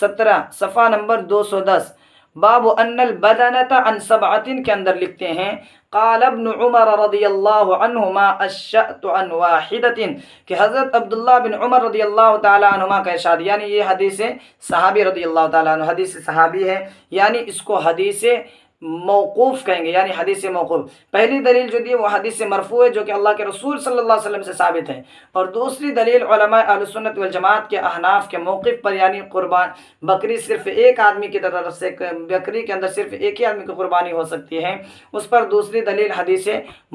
17 صفحہ نمبر 210 باب ان البدنۃ عن 7 کے اندر لکھتے ہیں قال ابن عمر رضی اللہ عنہما الشأت عن واحدۃ، کہ حضرت عبداللہ بن عمر رضی اللہ تعالی عنہما کا ارشاد، یعنی یہ حدیث صحابی رضی اللہ تعالیٰ عنہ، حدیث صحابی ہے، یعنی اس کو حدیث موقوف کہیں گے، یعنی حدیث موقوف۔ پہلی دلیل جو دی وہ حدیث مرفوع ہے جو کہ اللہ کے رسول صلی اللہ علیہ وسلم سے ثابت ہے، اور دوسری دلیل علماء اہل سنت والجماعت کے احناف کے موقف پر، یعنی قربان بکری صرف ایک آدمی کی طرف سے، بکری کے اندر صرف ایک ہی آدمی کی قربانی ہو سکتی ہے، اس پر دوسری دلیل حدیث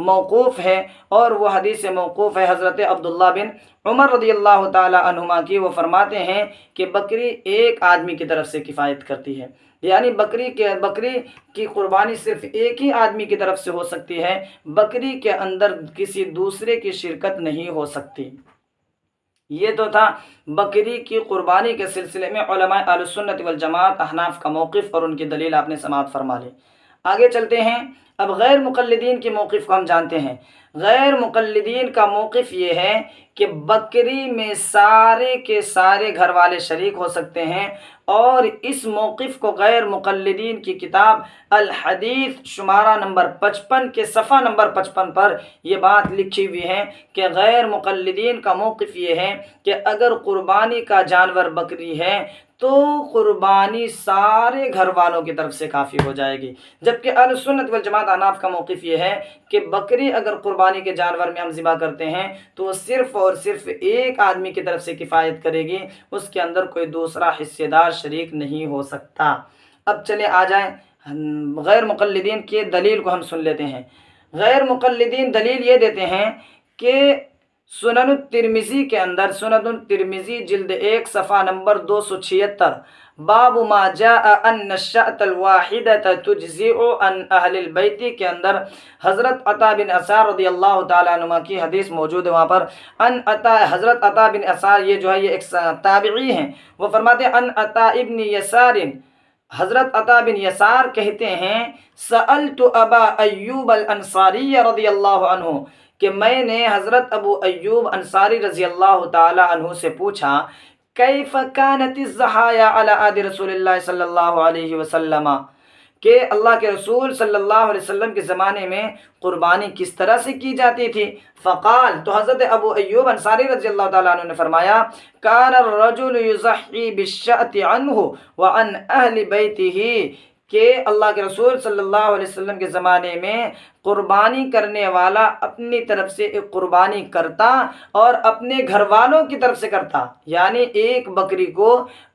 موقوف ہے، اور وہ حدیث موقوف ہے حضرت عبداللہ بن عمر رضی اللہ تعالی عنہما کی۔ وہ فرماتے ہیں کہ بکری ایک آدمی کی طرف سے کفایت کرتی ہے، یعنی بکری کی قربانی صرف ایک ہی آدمی کی طرف سے ہو سکتی ہے، بکری کے اندر کسی دوسرے کی شرکت نہیں ہو سکتی۔ یہ تو تھا بکری کی قربانی کے سلسلے میں علماء اہل سنت والجماعت احناف کا موقف اور ان کی دلیل آپ نے سماعت فرما لی۔ آگے چلتے ہیں، اب غیر مقلدین کے موقف کو ہم جانتے ہیں۔ غیر مقلدین کا موقف یہ ہے کہ بکری میں سارے کے سارے گھر والے شریک ہو سکتے ہیں، اور اس موقف کو غیر مقلدین کی کتاب الحدیث شمارہ نمبر 55 کے صفحہ نمبر 55 پر یہ بات لکھی ہوئی ہے کہ غیر مقلدین کا موقف یہ ہے کہ اگر قربانی کا جانور بکری ہے تو قربانی سارے گھر والوں کی طرف سے کافی ہو جائے گی، جبکہ اہل سنت والجماعت احناف کا موقف یہ ہے کہ بکری اگر قربانی کے جانور میں ہم ذبح کرتے ہیں تو وہ صرف اور صرف ایک آدمی کی طرف سے کفایت کرے گی، اس کے اندر کوئی دوسرا حصے دار شریک نہیں ہو سکتا۔ اب چلے آ جائیں غیر مقلدین کی دلیل کو ہم سن لیتے ہیں۔ غیر مقلدین دلیل یہ دیتے ہیں کہ سنن الترمذی کے اندر، سنن الترمذی جلد 1 صفحہ نمبر 276 باب ما جاء ان الشأۃ الواحدۃ تجزئ عن اہل البیت کے اندر حضرت عطا بن یسار رضی اللہ تعالیٰ عنہ کی حدیث موجود ہے۔ وہاں پر حضرت عطا بن یسار یہ جو ہے یہ ایک تابعی ہیں، وہ فرماتے ہیں ان عطا ابن یسار، حضرت عطا بن یسار کہتے ہیں سألت ابا ایوب الانصاری رضی اللہ عنہ، کہ میں نے حضرت ابو ایوب انصاری رضی اللہ تعالی عنہ سے پوچھا کیف کانت الضحایا علی عہد رسول اللہ صلی اللہ علیہ وسلم، کہ اللہ کے رسول صلی اللہ علیہ وسلم کے زمانے میں قربانی کس طرح سے کی جاتی تھی۔ فقال، تو حضرت ابو ایوب انصاری رضی اللہ تعالیٰ عنہ نے فرمایا کان الرجل یضحی بالشأۃ عنہ وعن اہل بیتہ، کہ اللہ کے رسول صلی اللہ علیہ وسلم کے زمانے میں قربانی کرنے والا اپنی طرف سے ایک قربانی کرتا اور اپنے گھر والوں کی طرف سے کرتا، یعنی ایک بکری کو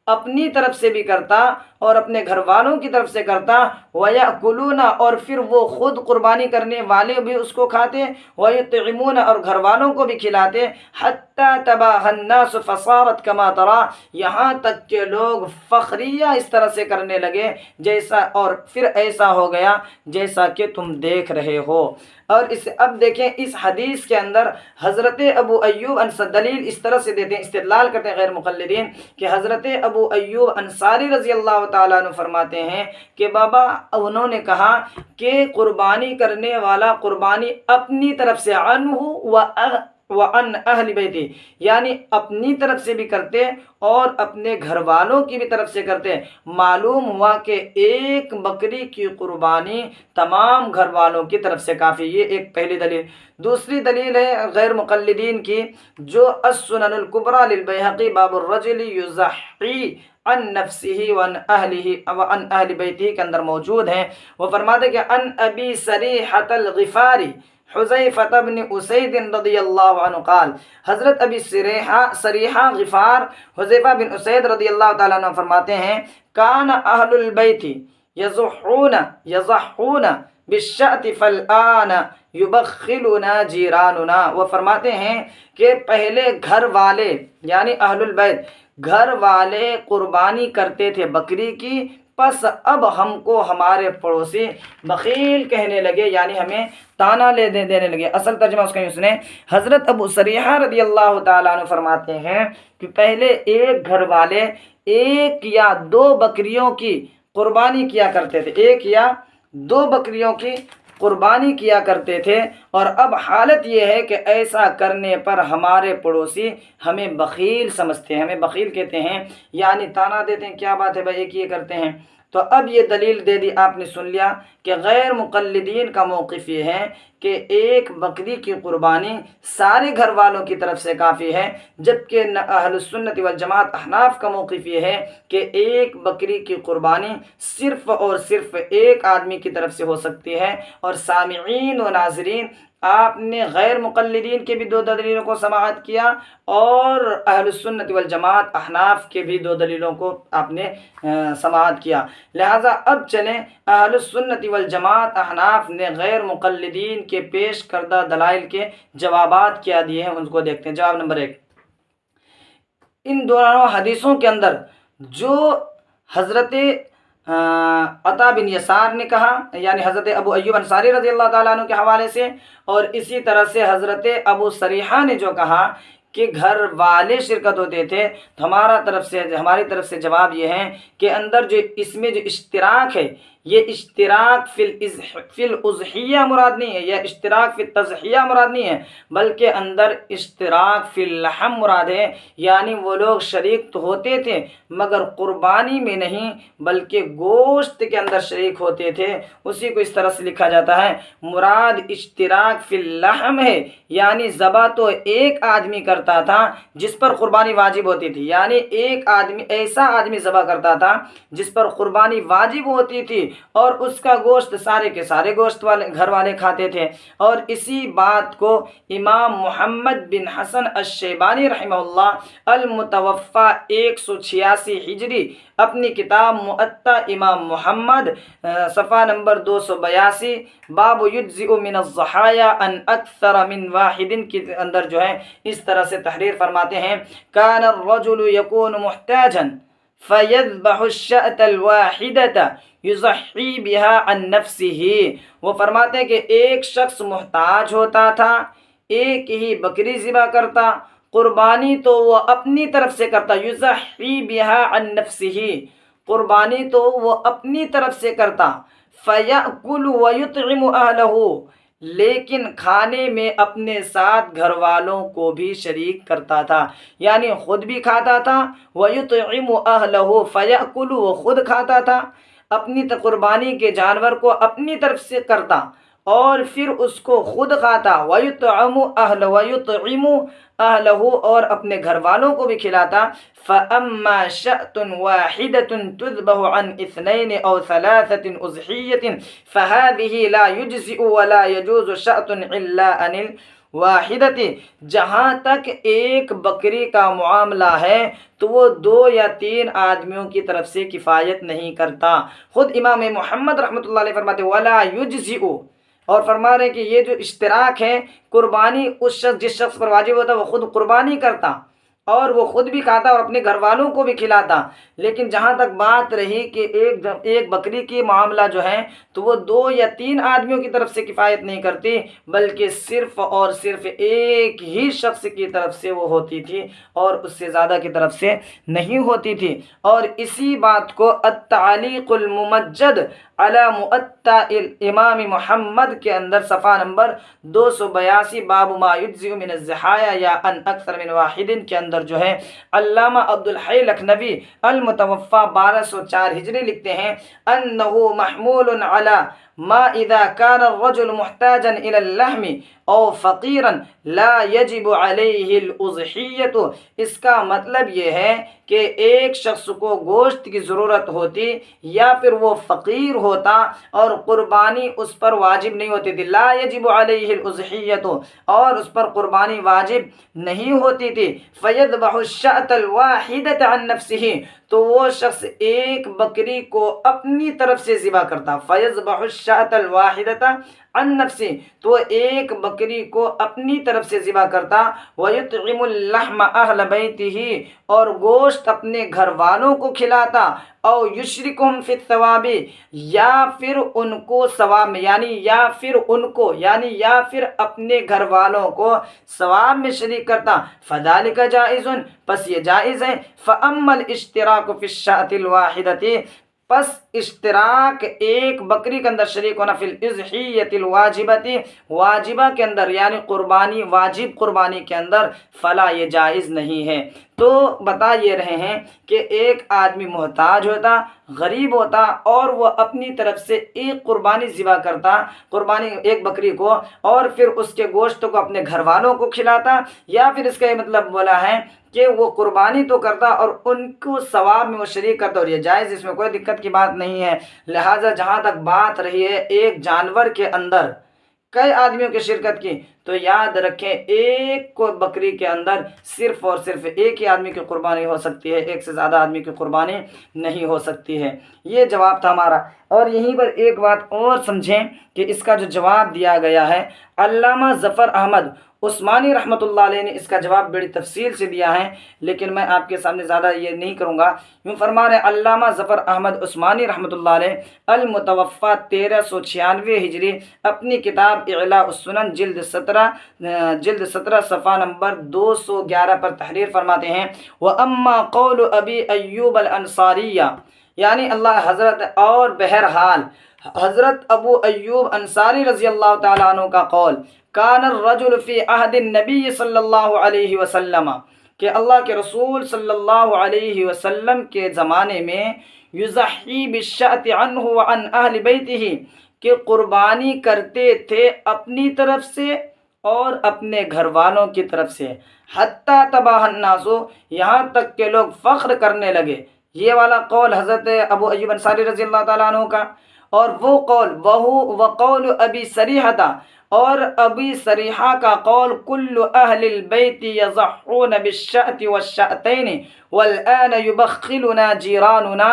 اپنی طرف سے بھی کرتا اور اپنے گھر والوں کی طرف سے کرتا، وَيَأْكُلُونَ، اور پھر وہ خود قربانی کرنے والے بھی اس کو کھاتے، وَيُطْعِمُونَ، اور گھر والوں کو بھی کھلاتے، حَتَّى تَبَاهَا النَّاسُ فَصَارَتْ كَمَا تَرَى، یہاں تک کہ لوگ فخریہ اس طرح سے کرنے لگے جیسا، اور پھر ایسا ہو گیا جیسا کہ تم دیکھ رہے ہو۔ اور اب دیکھیں اس حدیث کے اندر حضرت ابو ایوب دلیل اس طرح سے دیتے ہیں، استدلال کرتے ہیں غیر مقلدین کہ حضرت ابو ایوب انصاری رضی اللہ تعالیٰ عنہ فرماتے ہیں کہ بابا انہوں نے کہا کہ قربانی کرنے والا قربانی اپنی طرف سے عنہ و وعن اہل بیتی، یعنی اپنی طرف سے بھی کرتے اور اپنے گھر والوں کی بھی طرف سے کرتے۔ معلوم ہوا کہ ایک بکری کی قربانی تمام گھر والوں کی طرف سے کافی۔ یہ ایک پہلی دلیل۔ دوسری دلیل ہے غیر مقلدین کی، جو السنن الکبریٰ للبیہقی باب الرجل یضحی عن نفسه وعن اہل بیتہ کے اندر موجود ہیں۔ وہ فرماتے کہ عن ابی سریحۃ الغفاری حذیفۃ بن اسید رضی اللہ عنہ قال، حضرت ابی سریحہ غفار حذیفہ بن اسید رضی اللہ تعالیٰ عنہ فرماتے ہیں، کان اہل البیت یضحون بالشأۃ فالآن یبخلنا جیراننا۔ وہ فرماتے ہیں کہ پہلے گھر والے یعنی اہل البیت گھر والے قربانی کرتے تھے بکری کی، پس اب ہم کو ہمارے پڑوسی بخیل کہنے لگے، یعنی ہمیں تانا دینے لگے۔ اصل ترجمہ اس کا یوں سنیں، حضرت ابو سریحہ رضی اللہ تعالیٰ عنہ فرماتے ہیں کہ پہلے ایک گھر والے ایک یا دو بکریوں کی قربانی کیا کرتے تھے، ایک یا دو بکریوں کی قربانی کیا کرتے تھے، اور اب حالت یہ ہے کہ ایسا کرنے پر ہمارے پڑوسی ہمیں بخیل سمجھتے ہیں، ہمیں بخیل کہتے ہیں، یعنی تانا دیتے ہیں، کیا بات ہے بھائی ایک یہ کرتے ہیں۔ تو اب یہ دلیل دے دی، آپ نے سن لیا کہ غیر مقلدین کا موقف یہ ہے کہ ایک بکری کی قربانی سارے گھر والوں کی طرف سے کافی ہے، جبکہ اہل السنت والجماعت احناف کا موقف یہ ہے کہ ایک بکری کی قربانی صرف اور صرف ایک آدمی کی طرف سے ہو سکتی ہے۔ اور سامعین و ناظرین، آپ نے غیر مقلدین کے بھی دو دلیلوں کو سماعت کیا اور اہل السنت والجماعت احناف کے بھی دو دلیلوں کو آپ نے سماعت کیا۔ لہٰذا اب چلیں اہل السنت والجماعت احناف نے غیر مقلدین کے پیش کردہ دلائل کے جوابات کیا دیے ہیں، ان کو دیکھتے ہیں۔ جواب نمبر 1، ان دونوں حدیثوں کے اندر جو حضرت عطا بن یسار نے کہا، یعنی حضرت ابو ایوب انصاری رضی اللہ تعالیٰ عنہ کے حوالے سے، اور اسی طرح سے حضرت ابو سریحہ نے جو کہا کہ گھر والے شرکت ہوتے تھے، تو ہماری طرف سے جواب یہ ہے کہ اندر جو اس میں جو اشتراک ہے، یہ اشتراک فی الاضحیہ مراد نہیں ہے، یا اشتراک فی التضحیہ مراد نہیں ہے، بلکہ اندر اشتراک فی اللحم مراد ہے، یعنی وہ لوگ شریک تو ہوتے تھے مگر قربانی میں نہیں بلکہ گوشت کے اندر شریک ہوتے تھے۔ اسی کو اس طرح سے لکھا جاتا ہے، مراد اشتراک فی اللحم ہے، یعنی ذبح تو ایک آدمی کرتا تھا جس پر قربانی واجب ہوتی تھی، یعنی ایک آدمی ایسا آدمی ذبح کرتا تھا جس پر قربانی واجب ہوتی تھی، اور اس کا گوشت سارے کے سارے گوشت والے گھر والے کھاتے تھے۔ اور اسی بات کو امام محمد بن حسن الشیبانی رحمہ اللہ المتوفی 186 ہجری اپنی کتاب مؤطا امام محمد صفحہ نمبر 282 باب یجزئ من الضحایا ان اکثر من واحد کے اندر جو ہے اس طرح سے تحریر فرماتے ہیں، کان الرجل یکون محتاجا فیذبح الشاة الواحدة یضحی بها عن نفسه۔ وہ فرماتے ہیں کہ ایک شخص محتاج ہوتا تھا، ایک ہی بکری ذبح کرتا، قربانی تو وہ اپنی طرف سے کرتا، یضحی بها عن نفسه، قربانی تو وہ اپنی طرف سے کرتا، فیأکل ویطعم اہلہ، لیکن کھانے میں اپنے ساتھ گھر والوں کو بھی شریک کرتا تھا، یعنی خود بھی کھاتا تھا، ویطعم اہلہ، فیأکل، وہ خود کھاتا تھا، اپنی قربانی کے جانور کو اپنی طرف سے کرتا اور پھر اس کو خود کھاتا، ویطعم اہلہ، اور اپنے گھر والوں کو بھی کھلاتا۔ فَأَمَّا شَأْةٌ وَاحِدَةٌ تُذْبَحُ عَنْ اثْنَيْنِ أَوْ ثَلَاثَةٍ أُضْحِيَّةٍ فَهَذِهِ لَا يُجْزِئُ وَلَا يَجُوزُ شَأْةٌ إِلَّا عَنِ الْوَاحِدَةِ۔ جہاں تک ایک بکری کا معاملہ ہے تو وہ 2 یا 3 آدمیوں کی طرف سے کفایت نہیں کرتا۔ خود امام محمد رحمۃ اللہ علیہ فرماتے وَلَا يُجْزِئُ، اور فرما رہے کہ یہ جو اشتراک ہے، قربانی جس شخص پر واجب ہوتا وہ خود قربانی کرتا اور وہ خود بھی کھاتا اور اپنے گھر والوں کو بھی کھلاتا، لیکن جہاں تک بات رہی کہ ایک بکری کی معاملہ جو ہے تو وہ 2 یا 3 آدمیوں کی طرف سے کفایت نہیں کرتی بلکہ صرف اور صرف ایک ہی شخص کی طرف سے وہ ہوتی تھی اور اس سے زیادہ کی طرف سے نہیں ہوتی تھی۔ اور اسی بات کو التعلیق الممجد علی مؤطا الامام محمد کے اندر صفحہ نمبر 282 باب ما یجزئ من الضحایا یا ان اکثر من واحد کے اندر جو ہے علامہ عبدالحی لکھنوی المتوفی 1204 ہجری لکھتے ہیں انہ محمول علی ما اذا كان الرجل محتاجا الى اللحم او فقیرا لا یجب علیہ الاضحیۃ، اس کا مطلب یہ ہے کہ ایک شخص کو گوشت کی ضرورت ہوتی یا پھر وہ فقیر ہوتا اور قربانی اس پر واجب نہیں ہوتی تھی، لا یجب علیہ الاضحیۃ، اور اس پر قربانی واجب نہیں ہوتی تھی، فیذبح الشاة الواحدۃ عن نفسہ، تو وہ شخص ایک بکری کو اپنی طرف سے ذبح کرتا، فیذبح الشاة الواحدۃ عن نفسی، تو ایک بکری کو اپنی طرف سے ذبح کرتا، وَيُطْعِمُ اللَّحْمَ أَهْلَ بَيْتِهِ، اور گوشت اپنے گھر والوں کو کھلاتا، او یشرکہم فی الثواب، یا پھر ان کو ثواب میں، یا پھر اپنے گھر والوں کو ثواب میں شریک کرتا، فذالک جائز، پس یہ جائز ہے، فاما الاشتراک فی الشاة الواحدۃ، پس اشتراک ایک بکری کے اندر شریک ہونا، فی الاضحیۃ الواجبۃ، واجبہ کے اندر یعنی قربانی، واجب قربانی کے اندر، فلا یہ جائز نہیں ہے۔ تو بتا یہ رہے ہیں کہ ایک آدمی محتاج ہوتا، غریب ہوتا، اور وہ اپنی طرف سے ایک قربانی ذبح کرتا، قربانی ایک بکری کو، اور پھر اس کے گوشت کو اپنے گھر والوں کو کھلاتا، یا پھر اس کا یہ مطلب بولا ہے کہ وہ قربانی تو کرتا اور ان کو ثواب میں وہ شریک کرتا، اور یہ جائز، اس میں کوئی دقت کی بات نہیں ہے۔ لہٰذا جہاں تک بات رہی ہے ایک جانور کے اندر کئی آدمیوں کی شرکت کی، تو یاد رکھیں ایک کو بکری کے اندر صرف اور صرف ایک ہی آدمی کی قربانی ہو سکتی ہے، ایک سے زیادہ آدمی کی قربانی نہیں ہو سکتی ہے۔ یہ جواب تھا ہمارا۔ اور یہیں پر ایک بات اور سمجھیں کہ اس کا جو جواب دیا گیا ہے، علامہ ظفر احمد عثمانی رحمۃ اللہ علیہ نے اس کا جواب بڑی تفصیل سے دیا ہے، لیکن میں آپ کے سامنے زیادہ یہ نہیں کروں گا۔ یوں فرما رہے علامہ ظفر احمد عثمانی رحمۃ اللہ علیہ المتوفی 1396 ہجری، اپنی کتاب اعلاء السنن جلد 17 صفحہ نمبر 211 پر تحریر فرماتے ہیں، وَأَمَّا قَوْلُ أَبِي أَيُّوبَ الْأَنصَارِيَّ، یعنی اللہ حضرت، اور بہرحال حضرت ابو ایوب انصاری رضی اللہ تعالیٰ عنہ کا قول، کان الرجل فی عہد النبی صلی اللہ علیہ وسلم، کہ اللہ کے رسول صلی اللہ علیہ وسلم کے زمانے میں، یضحی بالشاة عنہ وعن اہل بیتہ، کہ قربانی کرتے تھے اپنی طرف سے اور اپنے گھر والوں کی طرف سے، حتی تباہ الناس، یہاں تک کہ لوگ فخر کرنے لگے۔ یہ والا قول حضرت ابو ایوب انصاری رضی اللہ تعالیٰ عنہ کا، اور وہ قول وقول ابی سریحہ، اور ابی سریحہ کا قول، کل اہل البیت یضحون بالشاة والشاتین والآن یبخلنا جیراننا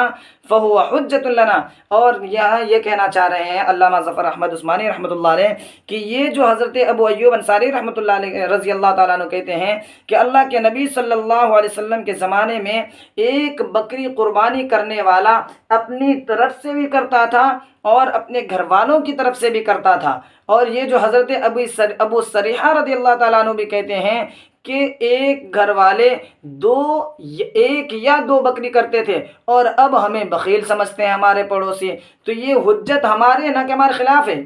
فہو حجۃ لنا، اور یہاں یہ کہنا چاہ رہے ہیں علامہ ظفر احمد عثمانی رحمۃ اللہ علیہ کہ یہ جو حضرت ابو ایوب انصاری رحمۃ اللہ علیہ رضی اللہ تعالیٰ عنہ کہتے ہیں کہ اللہ کے نبی صلی اللہ علیہ وسلم کے زمانے میں ایک بکری قربانی کرنے والا اپنی طرف سے بھی کرتا تھا اور اپنے گھر والوں کی طرف سے بھی کرتا تھا، اور یہ جو حضرت ابو سریحہ رضی اللہ تعالیٰ عنہ بھی کہتے ہیں کہ ایک گھر والے ایک یا دو بکری کرتے تھے، اور اب ہمیں بخیل سمجھتے ہیں ہمارے پڑوسی، تو یہ حجت ہمارے نہ کہ ہمارے خلاف ہے۔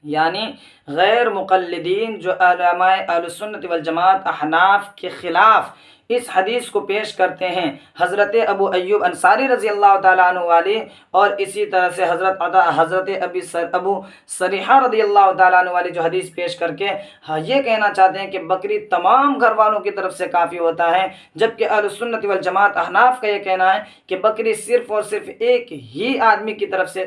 یعنی غیر مقلدین جو علماء اہل السنت والجماعت احناف کے خلاف اس حدیث کو پیش کرتے ہیں، حضرت ابو ایوب انصاری رضی اللہ تعالیٰ عنہ والی، اور اسی طرح سے حضرت ابو سریحہ رضی اللہ تعالیٰ عنہ والی جو حدیث پیش کر کے یہ کہنا چاہتے ہیں کہ بکری تمام گھر والوں کی طرف سے کافی ہوتا ہے، جبکہ اہل السنت والجماعت احناف کا یہ کہنا ہے کہ بکری صرف اور صرف ایک ہی آدمی کی طرف سے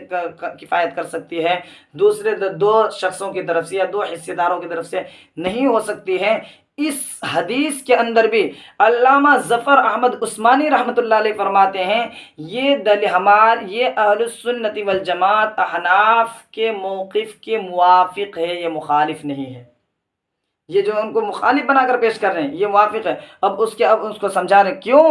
کفایت کر سکتی ہے، دوسرے دو شخصوں کی طرف سے یا دو حصے داروں کی طرف سے نہیں ہو سکتی ہے۔ اس حدیث کے اندر بھی علامہ ظفر احمد عثمانی رحمۃ اللہ علیہ فرماتے ہیں یہ اہل السنت والجماعت احناف کے موقف کے موافق ہے، یہ مخالف نہیں ہے۔ یہ جو ان کو مخالف بنا کر پیش کر رہے ہیں یہ موافق ہے۔ اب اس کو سمجھا رہے ہیں کیوں،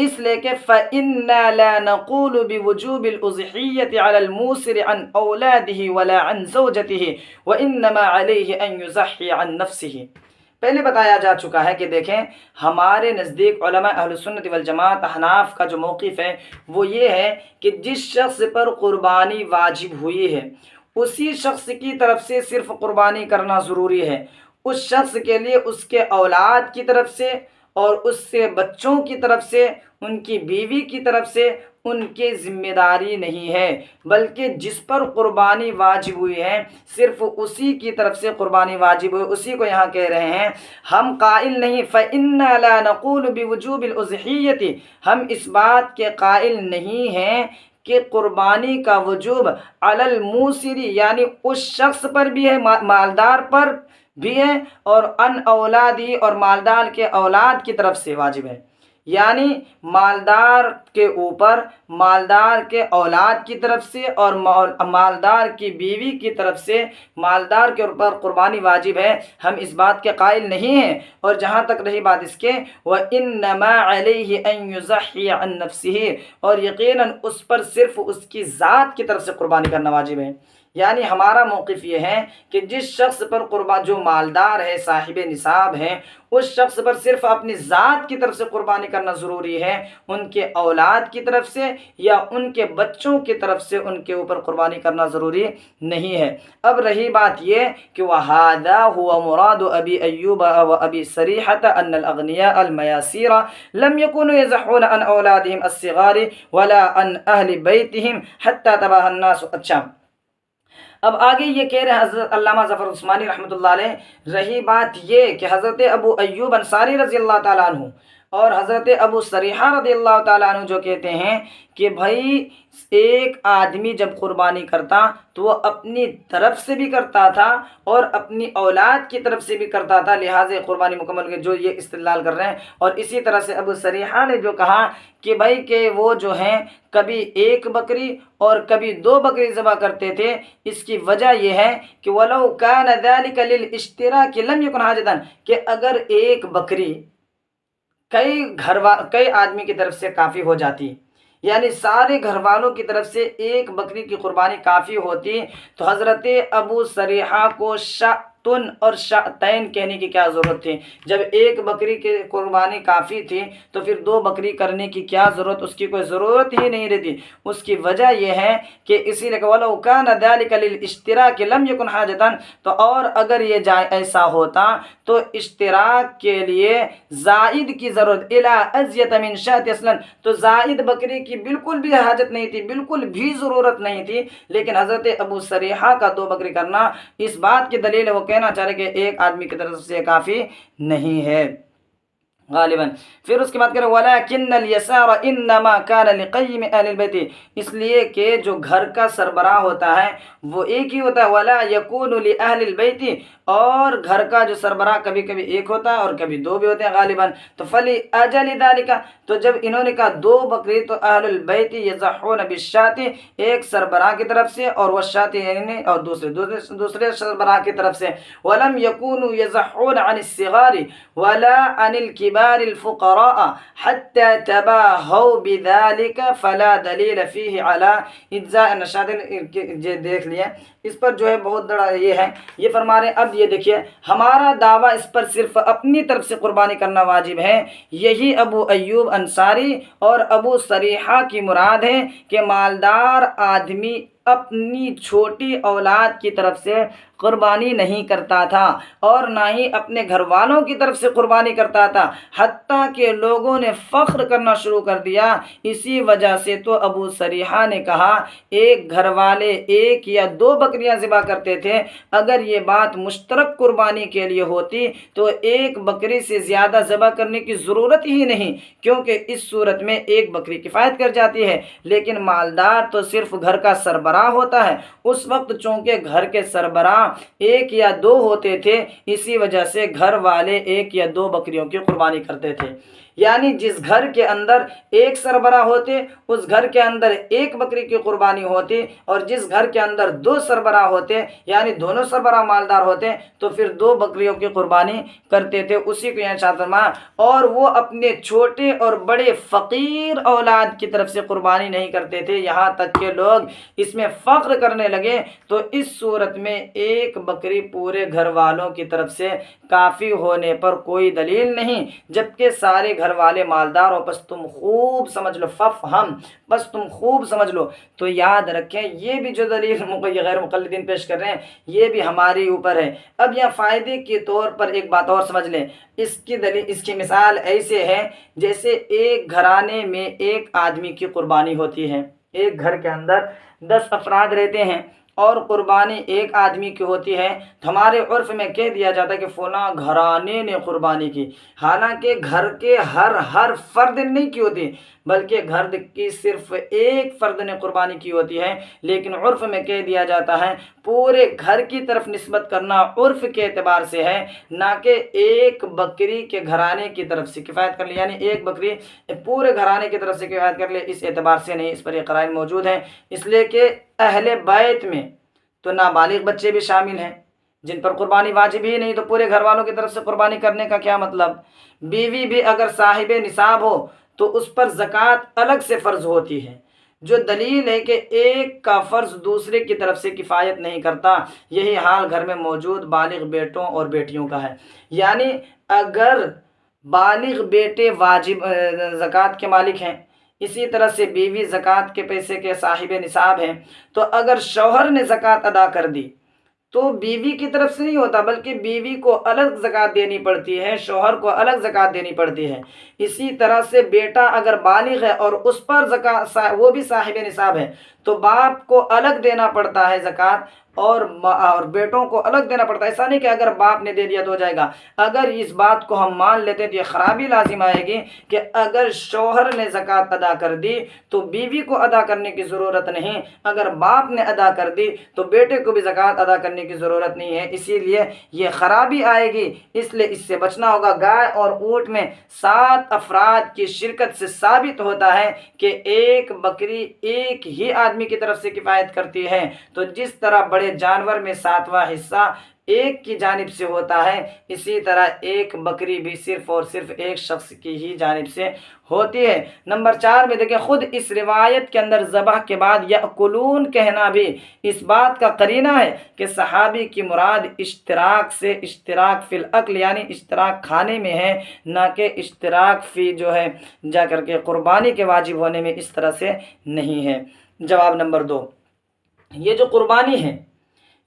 اس لیے کہ فَإِنَّا لَا نَقُولُ بِوُجُوبِ الْأُضْحِيَّةِ عَلَى الْمُوسِرِ عَنْ أَوْلَادِهِ وَلَا عَنْ زَوْجَتِهِ وَإِنَّمَا عَلَيْهِ أَنْ يُضَحِّيَ عَنْ نَفْسِهِ۔ پہلے بتایا جا چکا ہے کہ دیکھیں ہمارے نزدیک علماء اہل سنت والجماعت احناف کا جو موقف ہے وہ یہ ہے کہ جس شخص پر قربانی واجب ہوئی ہے اسی شخص کی طرف سے صرف قربانی کرنا ضروری ہے، اس شخص کے لیے اس کے اولاد کی طرف سے اور اس سے بچوں کی طرف سے، ان کی بیوی کی طرف سے ان کی ذمہ داری نہیں ہے، بلکہ جس پر قربانی واجب ہوئی ہے صرف اسی کی طرف سے قربانی واجب ہوئی، اسی کو یہاں کہہ رہے ہیں ہم قائل نہیں فَإِنَّا لَا نَقُولُ بِوُجُوبِ الْأُضْحِيَّةِ، ہم اس بات کے قائل نہیں ہیں کہ قربانی کا وجوب علی الموسر یعنی اس شخص پر بھی ہے، مالدار پر بھی ہے، اور ان اولادی اور مالدار کے اولاد کی طرف سے واجب ہے، یعنی مالدار کے اوپر مالدار کے اولاد کی طرف سے اور مالدار کی بیوی کی طرف سے مالدار کے اوپر قربانی واجب ہے، ہم اس بات کے قائل نہیں ہیں۔ اور جہاں تک رہی بات اس کے وَإِنَّمَا عَلَيْهِ أَن يُضَحِّيَ عَن نَفْسِهِ، اور یقیناً اس پر صرف اس کی ذات کی طرف سے قربانی کرنا واجب ہے، یعنی ہمارا موقف یہ ہے کہ جس شخص پر جو مالدار ہے صاحب نصاب ہے اس شخص پر صرف اپنی ذات کی طرف سے قربانی کرنا ضروری ہے، ان کے اولاد کی طرف سے یا ان کے بچوں کی طرف سے ان کے اوپر قربانی کرنا ضروری نہیں ہے۔ اب رہی بات یہ کہ وَهَذَا هُوَ مُرَادُ أَبِي أَيُّوبَ وَأَبِي سَرِيحَةَ أَنَّ الْأَغْنِيَاءَ الْمَيَاسِيرَ لَمْ يَكُونُوا يَزَحُّونَ عَنْ أَوْلَادِهِمْ الصِّغَارِ وَلَا عَنْ أَهْلِ بَيْتِهِمْ حَتَّى تَبَاهَى النَّاسُ۔ اچھا اب آگے یہ کہہ رہے ہیں حضرت علامہ ظفر عثمانی رحمۃ اللہ علیہ، رہی بات یہ کہ حضرت ابو ایوب انصاری رضی اللہ تعالیٰ عنہ اور حضرت ابو سریحہ رضی اللہ تعالیٰ عنہ جو کہتے ہیں کہ بھائی ایک آدمی جب قربانی کرتا تو وہ اپنی طرف سے بھی کرتا تھا اور اپنی اولاد کی طرف سے بھی کرتا تھا، لہٰذا قربانی مکمل کے جو یہ استدلال کر رہے ہیں۔ اور اسی طرح سے ابو سریحہ نے جو کہا کہ بھائی کہ وہ جو ہیں کبھی ایک بکری اور کبھی 2 بکری ذبح کرتے تھے، اس کی وجہ یہ ہے کہ وَلَوْ كَانَ ذَلِكَ لِلْإِشْتِرَاكِ لَمْ يَكُنْ حَاجَةً، کہ اگر ایک بکری کئی آدمی کی طرف سے کافی ہو جاتی، یعنی سارے گھر والوں کی طرف سے ایک بکری کی قربانی کافی ہوتی، تو حضرت ابو سریحہ کو شاتن اور شاتین کہنے کی کیا ضرورت تھی؟ جب ایک بکری کی قربانی کافی تھی تو پھر 2 بکری کرنے کی کیا ضرورت؟ اس کی کوئی ضرورت ہی نہیں رہتی۔ اس کی وجہ یہ ہے کہ اسی لیے وَلَوْ كَانَ ذَلِكَ لِلْإِشْتِرَاكِ لَمْ يَكُنْ حَاجَةً، تو اور اگر یہ ایسا ہوتا تو اشتراک کے لیے زائد کی ضرورت اِلَىٰ أَزْيَةَ مِنْ شَاةٍ اصلاً، تو زائد بکری کی بالکل بھی حاجت نہیں تھی، بالکل بھی ضرورت نہیں تھی، لیکن حضرت ابو سریحہ کا 2 بکری کرنا اس بات کی دلیل ہے، وہ کہنا چاہ رہے کہ ایک آدمی کی طرف سے کافی نہیں ہے غالباً۔ پھر اس کے بعد کہہ رہے وَلَكِنَّ الْيَسَارَ إِنَّمَا كَانَ لِقَيِّمِ أَهْلِ الْبَيْتِ، اس لیے کہ جو گھر کا سربراہ ہوتا ہے وہ ایک ہی ہوتا ہے، وَلَا يَكُونُ لِأَهْلِ الْبَيْتِ، اور گھر کا جو سربراہ کبھی کبھی ایک ہوتا ہے اور کبھی 2 بھی ہوتے ہیں غالباً۔ تو فَلِأَجَلِ ذَلِكَ، تو جب انہوں نے کہا 2 بکری تو اہل البیت یضحون بالشاة، ایک سربراہ کی طرف سے اور وہ شاة یعنی اور دوسرے سربراہ کی طرف سے، وَلَمْ يَكُونُوا يَضَحُّونَ عَنِ الصِّغَارِ وَلَا عَنِ الْكِبَارِ الْفُقَرَاءَ حَتَّى تَبَاهَوْا بِذَلِكَ فَلَا دَلِيلَ فِيهِ عَلَى إِجْزَاءِ النَّشَاطِ۔ یہ دیکھ لیا اس پر جو ہے بہت بڑا یہ ہے، یہ فرما رہے ہیں اب یہ دیکھیے ہمارا دعویٰ اس پر صرف اپنی طرف سے قربانی کرنا واجب ہے، یہی ابو ایوب انصاری اور ابو سریحہ کی مراد ہے کہ مالدار آدمی اپنی چھوٹی اولاد کی طرف سے قربانی نہیں کرتا تھا اور نہ ہی اپنے گھر والوں کی طرف سے قربانی کرتا تھا، حتیٰ کہ لوگوں نے فخر کرنا شروع کر دیا۔ اسی وجہ سے تو ابو سریحہ نے کہا ایک گھر والے 1 یا 2 بکریاں ذبح کرتے تھے، اگر یہ بات مشترک قربانی کے لیے ہوتی تو 1 بکری سے زیادہ ذبح کرنے کی ضرورت ہی نہیں، کیونکہ اس صورت میں 1 بکری کفایت کر جاتی ہے۔ لیکن مالدار تو صرف گھر کا سربراہ ہوتا ہے، اس وقت چونکہ گھر کے سربراہ 1 یا 2 ہوتے تھے، اسی وجہ سے گھر والے 1 یا 2 بکریوں کی قربانی کرتے تھے، یعنی جس گھر کے اندر 1 سربراہ ہوتے اس گھر کے اندر 1 بکری کی قربانی ہوتی، اور جس گھر کے اندر 2 سربراہ ہوتے یعنی دونوں سربراہ مالدار ہوتے تو پھر 2 بکریوں کی قربانی کرتے تھے۔ اسی کو یہاں چاہتا، اور وہ اپنے چھوٹے اور بڑے فقیر اولاد کی طرف سے قربانی نہیں کرتے تھے، یہاں تک کہ لوگ اس میں فخر کرنے لگے تو اس صورت میں ایک بکری پورے گھر والوں کی طرف سے کافی ہونے پر کوئی دلیل نہیں، جبکہ سارے گھر والے مالدار ہو۔ بس تم خوب سمجھ لو، ففہم، بس تم خوب سمجھ لو۔ تو یاد رکھیں یہ بھی جو دلیل غیر مقلدین پیش کر رہے ہیں یہ بھی ہماری اوپر ہے۔ اب یہاں فائدے کے طور پر ایک بات اور سمجھ لیں، اس کی دلیل، اس کی مثال ایسے ہے جیسے ایک گھرانے میں ایک آدمی کی قربانی ہوتی ہے، ایک گھر کے اندر 10 افراد رہتے ہیں اور قربانی ایک آدمی کی ہوتی ہے، تو ہمارے عرف میں کہہ دیا جاتا ہے کہ فلاں گھرانے نے قربانی کی، حالانکہ گھر کے ہر فرد نے نہیں کی ہوتی، بلکہ گھر کی صرف ایک فرد نے قربانی کی ہوتی ہے، لیکن عرف میں کہہ دیا جاتا ہے، پورے گھر کی طرف نسبت کرنا عرف کے اعتبار سے ہے، نہ کہ ایک بکری کے گھرانے کی طرف سے کفایت کر لے، یعنی ایک بکری پورے گھرانے کی طرف سے کفایت کر لے، اس اعتبار سے نہیں، اس پر یہ قرائن موجود ہیں، اس لیے کہ اہل بیت میں تو نابالغ بچے بھی شامل ہیں جن پر قربانی واجب ہی نہیں، تو پورے گھر والوں کی طرف سے قربانی کرنے کا کیا مطلب؟ بیوی بھی اگر صاحب نصاب ہو تو اس پر زکوٰۃ الگ سے فرض ہوتی ہے، جو دلیل ہے کہ ایک کا فرض دوسرے کی طرف سے کفایت نہیں کرتا۔ یہی حال گھر میں موجود بالغ بیٹوں اور بیٹیوں کا ہے، یعنی اگر بالغ بیٹے واجب زکوٰۃ کے مالک ہیں، اسی طرح سے بیوی زکوٰۃ کے پیسے کے صاحب نصاب ہیں، تو اگر شوہر نے زکوٰۃ ادا کر دی تو بیوی کی طرف سے نہیں ہوتا، بلکہ بیوی کو الگ زکوٰۃ دینی پڑتی ہے، شوہر کو الگ زکوٰۃ دینی پڑتی ہے۔ اسی طرح سے بیٹا اگر بالغ ہے اور اس پر زکوٰۃ وہ بھی صاحب نصاب ہے تو باپ کو الگ دینا پڑتا ہے زکوٰۃ، اور بیٹوں کو الگ دینا پڑتا ہے۔ ایسا نہیں کہ اگر باپ نے دے دیا تو ہو جائے گا، اگر اس بات کو ہم مان لیتے تو یہ خرابی لازم آئے گی کہ اگر شوہر نے زکوٰۃ ادا کر دی تو بیوی کو ادا کرنے کی ضرورت نہیں، اگر باپ نے ادا کر دی تو بیٹے کو بھی زکوٰۃ ادا کرنے کی ضرورت نہیں ہے، اسی لیے یہ خرابی آئے گی، اس لیے اس سے بچنا ہوگا۔ گائے اور اونٹ میں 7 افراد کی شرکت سے ثابت ہوتا ہے کہ ایک بکری ایک ہی آدمی کی طرف سے کفایت کرتی ہے، تو جس طرح بڑے جانور میں 7واں حصہ ایک کی جانب سے ہوتا ہے، اسی طرح ایک بکری بھی صرف اور صرف ایک شخص کی ہی جانب سے ہوتی ہے۔ نمبر 4 میں دیکھیں، خود اس روایت کے اندر ذبح کے بعد یأکلون کہنا بھی اس بات کا قرینہ ہے کہ صحابی کی مراد اشتراک سے اشتراک فی الاکل، یعنی اشتراک کھانے میں ہے، نہ کہ اشتراک فی جو ہے جا کر کے قربانی کے واجب ہونے میں، اس طرح سے نہیں ہے۔ جواب نمبر 2، یہ جو قربانی ہے،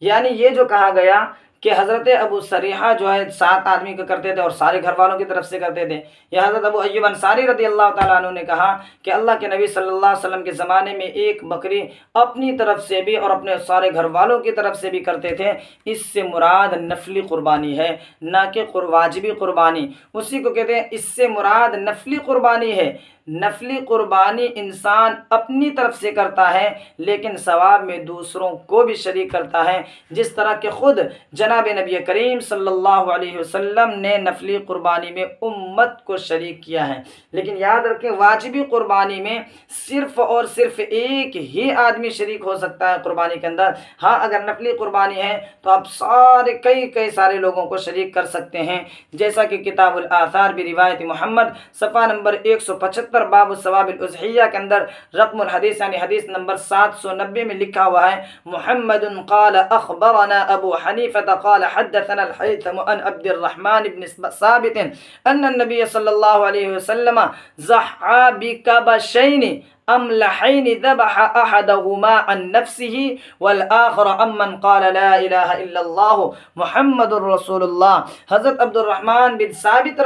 یعنی یہ جو کہا گیا کہ حضرت ابو سریحہ جو ہے 7 آدمی کا کرتے تھے اور سارے گھر والوں کی طرف سے کرتے تھے، یہ حضرت ابو ایوب انصاری رضی اللہ تعالیٰ عنہ نے کہا کہ اللہ کے نبی صلی اللہ علیہ وسلم کے زمانے میں ایک بکری اپنی طرف سے بھی اور اپنے سارے گھر والوں کی طرف سے بھی کرتے تھے، اس سے مراد نفلی قربانی ہے، نہ کہ واجبی قربانی، اسی کو کہتے ہیں، اس سے مراد نفلی قربانی ہے۔ نفلی قربانی انسان اپنی طرف سے کرتا ہے لیکن ثواب میں دوسروں کو بھی شریک کرتا ہے، جس طرح کہ خود جناب نبی کریم صلی اللہ علیہ وسلم نے نفلی قربانی میں امت کو شریک کیا ہے۔ لیکن یاد رکھیں، واجبی قربانی میں صرف اور صرف ایک ہی آدمی شریک ہو سکتا ہے قربانی کے اندر۔ ہاں اگر نفلی قربانی ہے تو آپ سارے کئی سارے لوگوں کو شریک کر سکتے ہیں، جیسا کہ کتاب الآثار بھی روایت محمد صفحہ نمبر 175 باب ثواب الاضحیہ کے اندر رقم الحدیث یعنی حدیث نمبر 790 میں لکھا ہوا ہے، محمد قال اخبرنا ابو حنیفہ قال حدثنا الحیثم عن عبد الرحمن بن ثابت ان النبي صلی اللہ علیہ وسلم ضحى بكبشين املحين ذبح احدهما عن نفسه والآخر عمن قال لا الہ الا اللہ محمد رسول اللہ۔ حضرت عبد الرحمن بن ثابت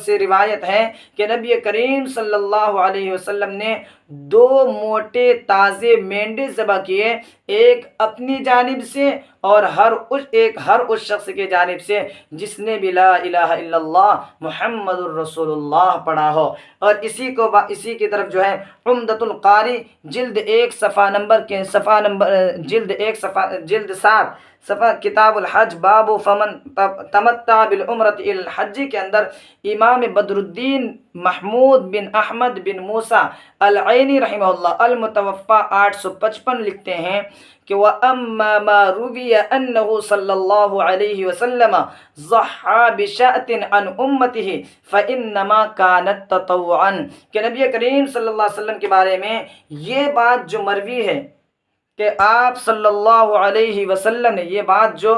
سے روایت ہے کہ نبی کریم صلی اللہ علیہ وسلم نے 2 موٹے تازے مینڈے ذبح کیے، ایک اپنی جانب سے اور ہر اس شخص کے جانب سے جس نے بھی لا الہ الا اللہ محمد الرسول اللہ پڑھا ہو۔ اور اسی کی طرف جو ہے عمدۃ القاری جلد 7 صفحہ کتاب الحج باب فمن تمتع بالعمرۃ الی الحج کے اندر امام بدر الدین محمود بن احمد بن موسیٰ العینی رحمہ اللہ المتوفی 855 لکھتے ہیں کہ وَأَمَّا مَا رُوِيَ أَنَّهُ صلی اللہ علیہ وسلم ضحى بشاة عن أمته فإنما كانت تطوعا، کہ نبی کریم صلی اللہ علیہ وسلم کے بارے میں یہ بات جو مروی ہے کہ آپ صلی اللہ علیہ وسلم نے، یہ بات جو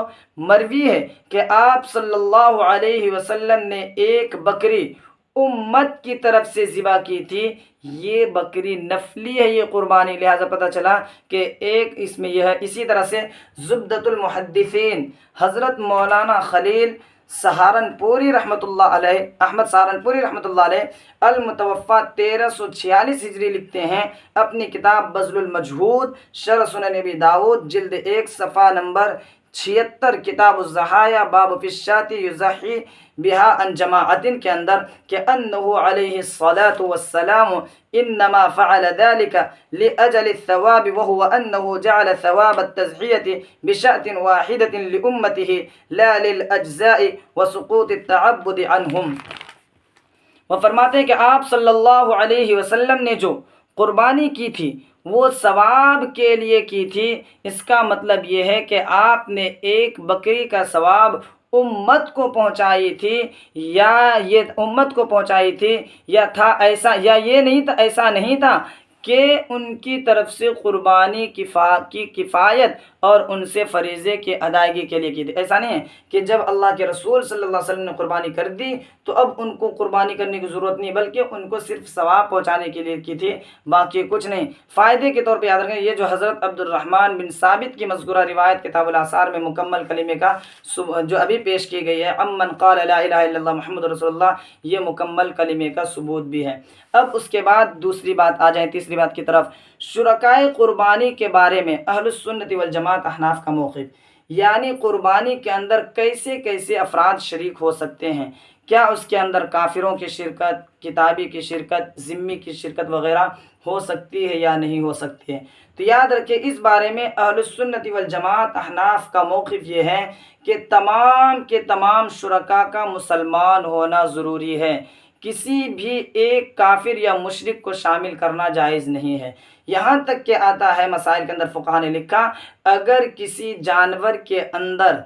مروی ہے کہ آپ صلی اللہ علیہ وسلم نے ایک بکری امت کی طرف سے ذبح کی تھی، یہ بکری نفلی ہے، یہ قربانی، لہذا پتہ چلا کہ ایک اس میں یہ ہے۔ اسی طرح سے زبدۃ المحدثین حضرت مولانا خلیل سہارنپوری رحمۃ اللہ علیہ، احمد سہارنپوری رحمۃ اللہ علیہ، المتوفیٰ 1346 ہجری، لکھتے ہیں اپنی کتاب بذل المجہود شرح سنن نبی داؤد جلد 1 صفحہ نمبر 76 کتاب الضحایا باب فی الشاة یضحی بہا عن جماعت کے اندر کہ انہ علیہ الصلاۃ والسلام انما فعل ذلك لاجل الثواب وهو انه جعل ثواب التضحیة بشاة واحدة لامته لا للاجزاء وسقوط التعبد عنهم۔ وہ فرماتے ہیں کہ آپ صلی اللہ علیہ وسلم نے جو قربانی کی تھی وہ ثواب کے لیے کی تھی۔ اس کا مطلب یہ ہے کہ آپ نے ایک بکری کا ثواب امت کو پہنچائی تھی، یا یہ امت کو پہنچائی تھی، یا تھا ایسا، یا یہ نہیں تھا، ایسا نہیں تھا کہ ان کی طرف سے قربانی کی کفایت اور ان سے فریضے کی ادائیگی کے لیے کی تھی۔ ایسا نہیں ہے کہ جب اللہ کے رسول صلی اللہ علیہ وسلم نے قربانی کر دی تو اب ان کو قربانی کرنے کی ضرورت نہیں، بلکہ ان کو صرف ثواب پہنچانے کے لیے کی تھی، باقی کچھ نہیں۔ فائدے کے طور پہ یاد رکھیں، یہ جو حضرت عبد الرحمن بن ثابت کی مذکورہ روایت کتاب الاثار میں مکمل کلمے کا جو ابھی پیش کی گئی ہے، امن قال لا الہ الا اللہ محمد رسول اللہ، یہ مکمل کلمے کا ثبوت بھی ہے۔ اب اس کے بعد دوسری بات آ جائیں، تیسری بات کی طرف، شرکائے قربانی کے بارے میں اہل السنت والجماعت احناف کا موقف، یعنی قربانی کے اندر کیسے کیسے افراد شریک ہو سکتے ہیں، کیا اس کے اندر کافروں کی شرکت، کتابی کی شرکت، ذمی کی شرکت وغیرہ ہو سکتی ہے یا نہیں ہو سکتی ہے؟ تو یاد رکھیں اس بارے میں اہل السنت والجماعت احناف کا موقف یہ ہے کہ تمام کے تمام شرکا کا مسلمان ہونا ضروری ہے، کسی بھی ایک کافر یا مشرک کو شامل کرنا جائز نہیں ہے۔ یہاں تک کہ آتا ہے مسائل کے اندر، فقہا نے لکھا اگر کسی جانور کے اندر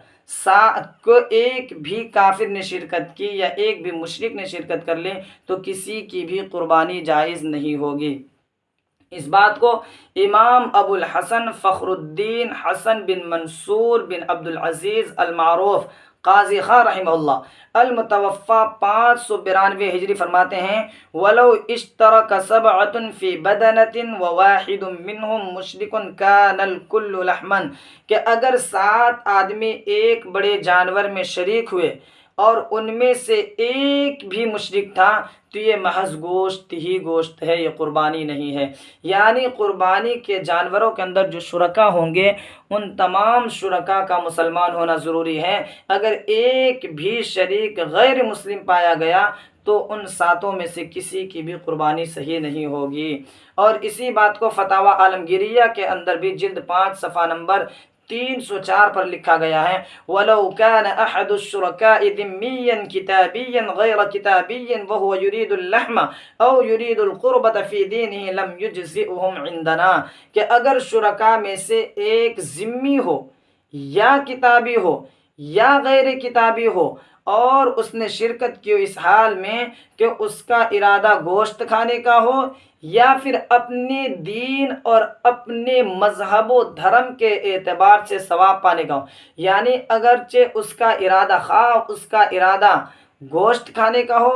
کو ایک بھی کافر نے شرکت کی یا ایک بھی مشرک نے شرکت کر لے تو کسی کی بھی قربانی جائز نہیں ہوگی۔ اس بات کو امام ابو الحسن فخر الدین حسن بن منصور بن عبد العزیز المعروف قاضی خاں رحمہ اللہ المتوفیٰ 592 ہجری فرماتے ہیں، وَلَوْ اشْتَرَكَ سَبْعَةٌ فِي بَدَنَةٍ وَوَاحِدٌ مِّنْهُمْ مُشْرِكٌ كَانَ الْكُلُّ لَحْمًا، کہ اگر 7 آدمی ایک بڑے جانور میں شریک ہوئے اور ان میں سے ایک بھی مشرک تھا تو یہ محض گوشت ہی گوشت ہے، یہ قربانی نہیں ہے۔ یعنی قربانی کے جانوروں کے اندر جو شرکا ہوں گے ان تمام شرکا کا مسلمان ہونا ضروری ہے۔ اگر ایک بھی شریک غیر مسلم پایا گیا تو ان 7 میں سے کسی کی بھی قربانی صحیح نہیں ہوگی۔ اور اسی بات کو فتاوی عالمگیریہ کے اندر بھی جلد 5 صفحہ نمبر 304 پر لکھا گیا ہے، وَلَوْ كَانَ أَحَدُ الشُّرَكَاءِ ذِمِّيًّا كِتَابِيًّا غَيْرَ كِتَابِيٍّ وَهُوَ يُرِيدُ اللَّحْمَ أَوْ يُرِيدُ الْقُرْبَةَ فِي دِينِهِ لَمْ يُجْزِئْهُمْ عِنْدَنَا، کہ اگر شرکا میں سے ایک ذمی ہو یا کتابی ہو یا غیر کتابی ہو اور اس نے شرکت کی اس حال میں کہ اس کا ارادہ گوشت کھانے کا ہو یا پھر اپنے دین اور اپنے مذہب و دھرم کے اعتبار سے ثواب پانے کا ہو، یعنی اگرچہ اس کا ارادہ خواہ اس کا ارادہ گوشت کھانے کا ہو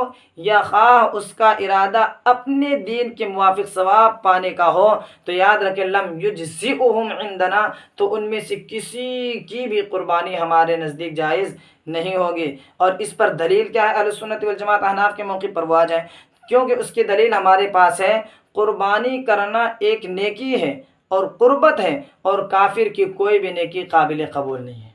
یا خواہ اس کا ارادہ اپنے دین کے موافق ثواب پانے کا ہو، تو یاد رکھیں لم یجزئہم عندنا، تو ان میں سے کسی کی بھی قربانی ہمارے نزدیک جائز نہیں ہوگی۔ اور اس پر دلیل کیا ہے اہل سنت والجماعت احناف کے موقع پر، وہ آ جائیں، کیونکہ اس کی دلیل ہمارے پاس ہے، قربانی کرنا ایک نیکی ہے اور قربت ہے، اور کافر کی کوئی بھی نیکی قابل قبول نہیں ہے،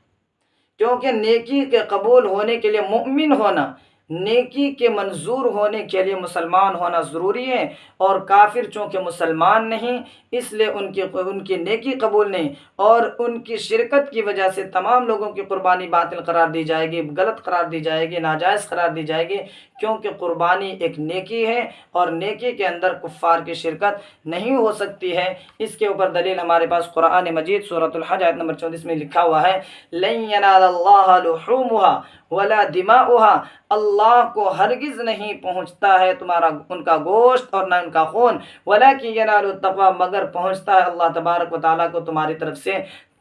کیونکہ نیکی کے قبول ہونے کے لیے مومن ہونا، نیکی کے منظور ہونے کے لیے مسلمان ہونا ضروری ہے، اور کافر چونکہ مسلمان نہیں اس لیے ان کی نیکی قبول نہیں، اور ان کی شرکت کی وجہ سے تمام لوگوں کی قربانی باطل قرار دی جائے گی، غلط قرار دی جائے گی، ناجائز قرار دی جائے گی، کیونکہ قربانی ایک نیکی ہے اور نیکی کے اندر کفار کی شرکت نہیں ہو سکتی ہے۔ اس کے اوپر دلیل ہمارے پاس قرآن مجید سورۃ الحج آیت نمبر 34 میں لکھا ہوا ہے، لن ینال اللہ لحومها ولا دماؤہا، اللہ کو ہرگز نہیں پہنچتا ہے تمہارا ان کا گوشت اور نہ ان کا خون، ولکن ینال التقوی، مگر پہنچتا ہے اللہ تبارک و تعالیٰ کو تمہاری طرف سے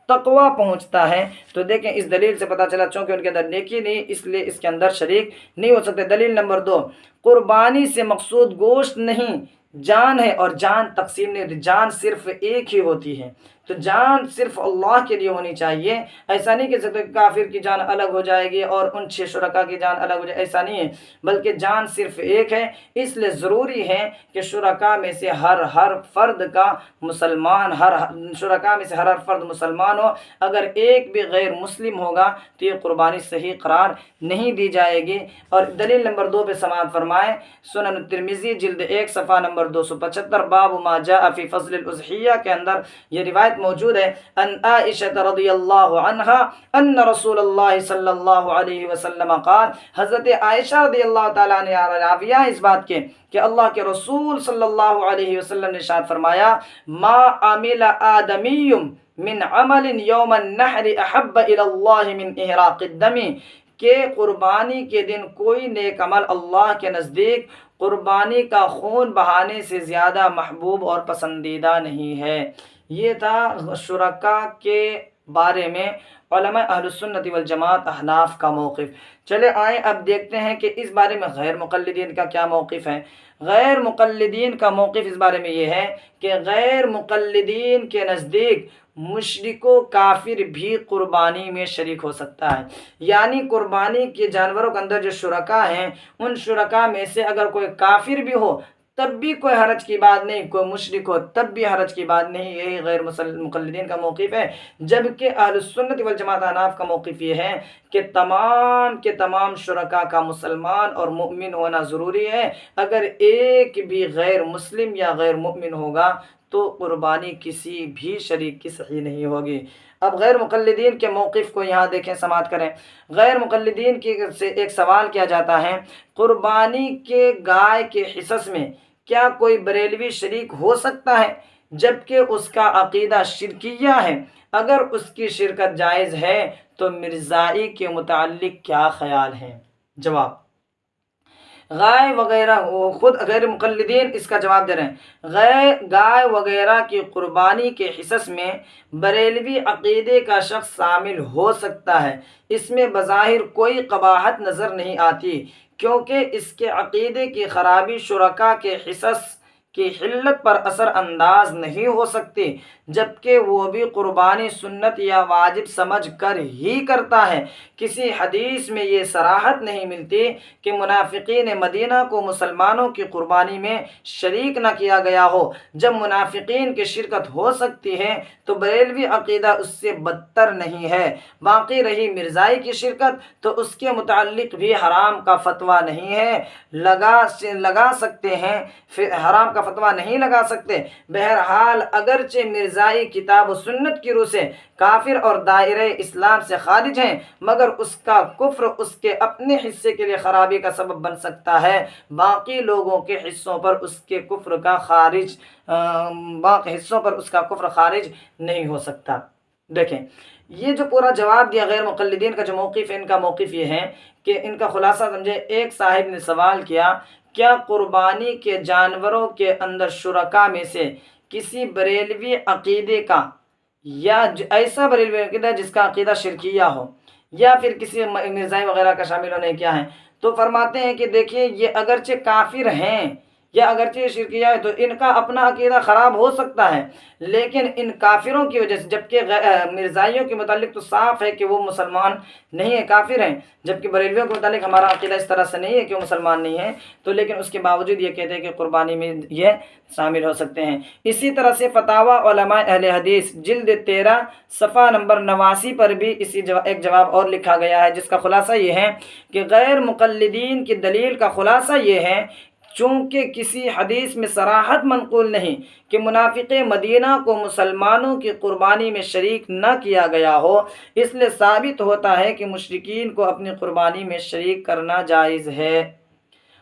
تقوی پہنچتا ہے۔ تو دیکھیں اس دلیل سے پتہ چلا چونکہ ان کے اندر نیکی نہیں، اس لیے اس کے اندر شریک نہیں ہو سکتے۔ دلیل نمبر 2، قربانی سے مقصود گوشت نہیں جان ہے، اور جان تقسیم نہیں ہوتی، جان صرف ایک ہی ہوتی ہے، تو جان صرف اللہ کے لیے ہونی چاہیے۔ ایسا نہیں کہہ سکتے کہ کافر کی جان الگ ہو جائے گی اور ان 6 شرکا کی جان الگ ہو جائے، ایسا نہیں ہے، بلکہ جان صرف ایک ہے۔ اس لیے ضروری ہے کہ شرکا میں سے ہر فرد کا مسلمان، شرکا میں سے ہر فرد مسلمان ہو۔ اگر ایک بھی غیر مسلم ہوگا تو یہ قربانی صحیح قرار نہیں دی جائے گی۔ اور دلیل نمبر 2 پہ سماعت فرمائیں، سنن الترمذی جلد 1 صفحہ نمبر 275، باب ما جاء فی فضل الاضحیہ کے اندر یہ روایت موجود ہے، ان عائشہ رضی اللہ عنہا ان رسول اللہ صلی اللہ علیہ وسلم قال، حضرت عائشہ رضی اللہ تعالیٰ عنہ راویہ اس بات کے کہ اللہ کے رسول صلی اللہ علیہ وسلم نے ارشاد فرمایا، ما عمل آدمی من عمل یوم النحر احب الی اللہ من احراق الدم، کہ قربانی کے دن کوئی نیک عمل اللہ کے نزدیک قربانی کا خون بہانے سے زیادہ محبوب اور پسندیدہ نہیں ہے۔ یہ تھا شرکا کے بارے میں علماء اہل سنت والجماعت احناف کا موقف۔ چلے آئیں اب دیکھتے ہیں کہ اس بارے میں غیر مقلدین کا کیا موقف ہے۔ غیر مقلدین کا موقف اس بارے میں یہ ہے کہ غیر مقلدین کے نزدیک مشرک و کافر بھی قربانی میں شریک ہو سکتا ہے، یعنی قربانی کے جانوروں کے اندر جو شرکا ہیں، ان شرکا میں سے اگر کوئی کافر بھی ہو تب بھی کوئی حرج کی بات نہیں، کوئی مشرک ہو تب بھی حرج کی بات نہیں۔ یہی غیر مقلدین کا موقف ہے، جبکہ اہل السنت والجماعت احناف کا موقف یہ ہے کہ تمام کے تمام شرکا کا مسلمان اور مؤمن ہونا ضروری ہے۔ اگر ایک بھی غیر مسلم یا غیر مؤمن ہوگا تو قربانی کسی بھی شریک کی صحیح نہیں ہوگی۔ اب غیر مقلدین کے موقف کو یہاں دیکھیں، سماعت کریں۔ غیر مقلدین کی سے ایک سوال کیا جاتا ہے، قربانی کے گائے کے حصص میں کیا کوئی بریلوی شریک ہو سکتا ہے جبکہ اس کا عقیدہ شرکیہ ہے؟ اگر اس کی شرکت جائز ہے تو مرزائی کے متعلق کیا خیال ہے؟ جواب، گائے وغیرہ، خود غیر مقلدین اس کا جواب دے رہے ہیں، گائے وغیرہ کی قربانی کے حصص میں بریلوی عقیدے کا شخص شامل ہو سکتا ہے، اس میں بظاہر کوئی قباحت نظر نہیں آتی، کیونکہ اس کے عقیدے کی خرابی شرکا کے حصص کی حلت پر اثر انداز نہیں ہو سکتی، جبکہ وہ بھی قربانی سنت یا واجب سمجھ کر ہی کرتا ہے۔ کسی حدیث میں یہ صراحت نہیں ملتی کہ منافقین مدینہ کو مسلمانوں کی قربانی میں شریک نہ کیا گیا ہو۔ جب منافقین کی شرکت ہو سکتی ہے تو بریلوی عقیدہ اس سے بدتر نہیں ہے۔ باقی رہی مرزائی کی شرکت تو اس کے متعلق بھی حرام کا فتویٰ نہیں ہے، لگا سکتے ہیں، حرام کا فتویٰ نہیں لگا سکتے۔ بہرحال اگرچہ مرزائی کتاب و سنت کی روح سے کافر اور دائرہ اسلام سے خارج ہیں، مگر اس کا کفر اس کے اپنے حصے کے لیے خرابی کا سبب بن سکتا ہے، باقی لوگوں کے حصوں پر اس کے کفر کا خارج نہیں ہو سکتا۔ دیکھیں یہ جو پورا جواب دیا غیر مقلدین کا جو موقف ہے، ان کا موقف یہ ہے کہ ان کا خلاصہ سمجھے۔ ایک صاحب نے سوال کیا، کیا قربانی کے جانوروں کے اندر شرکا میں سے کسی بریلوی عقیدے کا یا ایسا بریلوی عقیدہ جس کا عقیدہ شرکیہ ہو یا پھر کسی مرزائی وغیرہ کا شامل ہونے کیا ہے؟ تو فرماتے ہیں کہ دیکھیے یہ اگرچہ کافر ہیں یا اگرچہ شرکیہ ہے تو ان کا اپنا عقیدہ خراب ہو سکتا ہے، لیکن ان کافروں کی وجہ سے، جبکہ مرزائیوں کے متعلق تو صاف ہے کہ وہ مسلمان نہیں ہیں، کافر ہیں، جبکہ بریلویوں کے متعلق ہمارا عقیدہ اس طرح سے نہیں ہے کہ وہ مسلمان نہیں ہیں، تو لیکن اس کے باوجود یہ کہتے ہیں کہ قربانی میں یہ شامل ہو سکتے ہیں۔ اسی طرح سے فتاوی علماء اہل حدیث جلد 13 صفحہ نمبر 89 پر بھی ایک جواب اور لکھا گیا ہے، جس کا خلاصہ یہ ہے کہ غیر مقلدین کی دلیل کا خلاصہ یہ ہے، چونکہ کسی حدیث میں صراحت منقول نہیں کہ منافق مدینہ کو مسلمانوں کی قربانی میں شریک نہ کیا گیا ہو، اس لیے ثابت ہوتا ہے کہ مشرکین کو اپنی قربانی میں شریک کرنا جائز ہے۔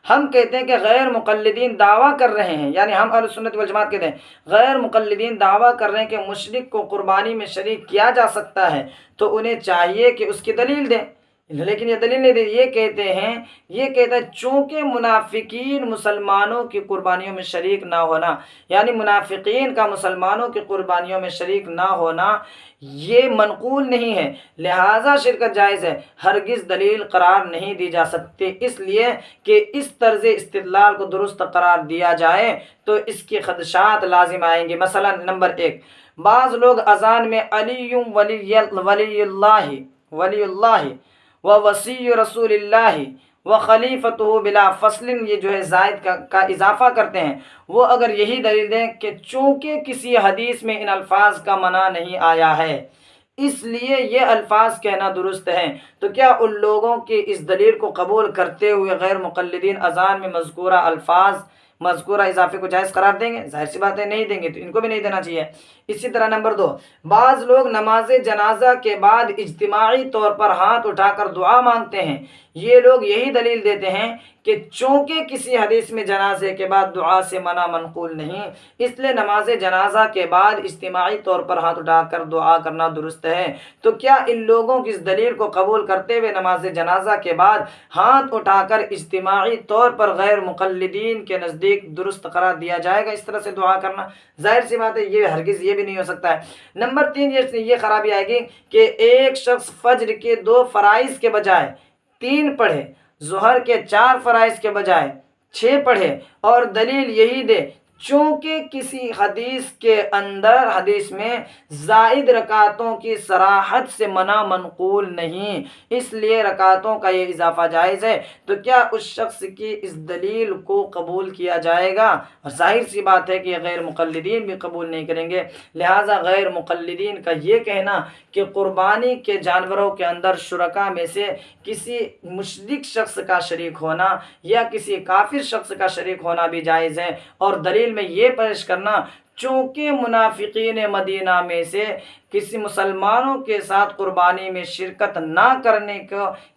ہم کہتے ہیں کہ غیر مقلدین دعویٰ کر رہے ہیں، یعنی ہم اہل سنت والجماعت کہتے ہیں غیر مقلدین دعویٰ کر رہے ہیں کہ مشرک کو قربانی میں شریک کیا جا سکتا ہے، تو انہیں چاہیے کہ اس کی دلیل دیں، لیکن یہ دلیل نہیں دی، یہ کہتا ہے چونکہ منافقین مسلمانوں کی قربانیوں میں شریک نہ ہونا، یعنی منافقین کا مسلمانوں کی قربانیوں میں شریک نہ ہونا یہ منقول نہیں ہے، لہٰذا شرکت جائز ہے، ہرگز دلیل قرار نہیں دی جا سکتی، اس لیے کہ اس طرز استدلال کو درست قرار دیا جائے تو اس کے خدشات لازم آئیں گے۔ مثلا نمبر 1، بعض لوگ اذان میں علی ولی اللہ و وصی رسول اللہ و خلیفتہ بلا فصل، یہ جو ہے زائد کا اضافہ کرتے ہیں، وہ اگر یہی دلیل دیں کہ چونکہ کسی حدیث میں ان الفاظ کا منع نہیں آیا ہے اس لیے یہ الفاظ کہنا درست ہے، تو کیا ان لوگوں کی اس دلیل کو قبول کرتے ہوئے غیر مقلدین اذان میں مذکورہ اضافے کو جائز قرار دیں گے؟ ظاہر سی بات ہے نہیں دیں گے، تو ان کو بھی نہیں دینا چاہیے۔ اسی طرح نمبر 2، بعض لوگ نماز جنازہ کے بعد اجتماعی طور پر ہاتھ اٹھا کر دعا مانگتے ہیں، یہ لوگ یہی دلیل دیتے ہیں کہ چونکہ کسی حدیث میں جنازے کے بعد دعا سے منع منقول نہیں، اس لیے نماز جنازہ کے بعد اجتماعی طور پر ہاتھ اٹھا کر دعا کرنا درست ہے، تو کیا ان لوگوں کی اس دلیل کو قبول کرتے ہوئے نماز جنازہ کے بعد ہاتھ اٹھا کر اجتماعی طور پر غیر مقلدین کے نزدیک درست قرار دیا جائے گا اس طرح سے دعا کرنا؟ ظاہر سی بات ہے یہ ہرگز یہ بھی نہیں ہو سکتا ہے۔ نمبر 3، یہ خرابی آئے گی کہ ایک شخص فجر کے 2 فرائض کے بجائے 3 پڑھے، ظہر کے 4 فرائض کے بجائے 6 پڑھے اور دلیل یہی دے چونکہ کسی حدیث میں زائد رکعتوں کی صراحت سے منع منقول نہیں، اس لیے رکعتوں کا یہ اضافہ جائز ہے، تو کیا اس شخص کی اس دلیل کو قبول کیا جائے گا؟ اور ظاہر سی بات ہے کہ غیر مقلدین بھی قبول نہیں کریں گے، لہٰذا غیر مقلدین کا یہ کہنا کہ قربانی کے جانوروں کے اندر شرکا میں سے کسی مشرک شخص کا شریک ہونا یا کسی کافر شخص کا شریک ہونا بھی جائز ہے، اور دلیل میں یہ پیش کرنا چونکہ منافقین مدینہ میں سے کسی مسلمانوں کے ساتھ قربانی میں شرکت نہ کرنے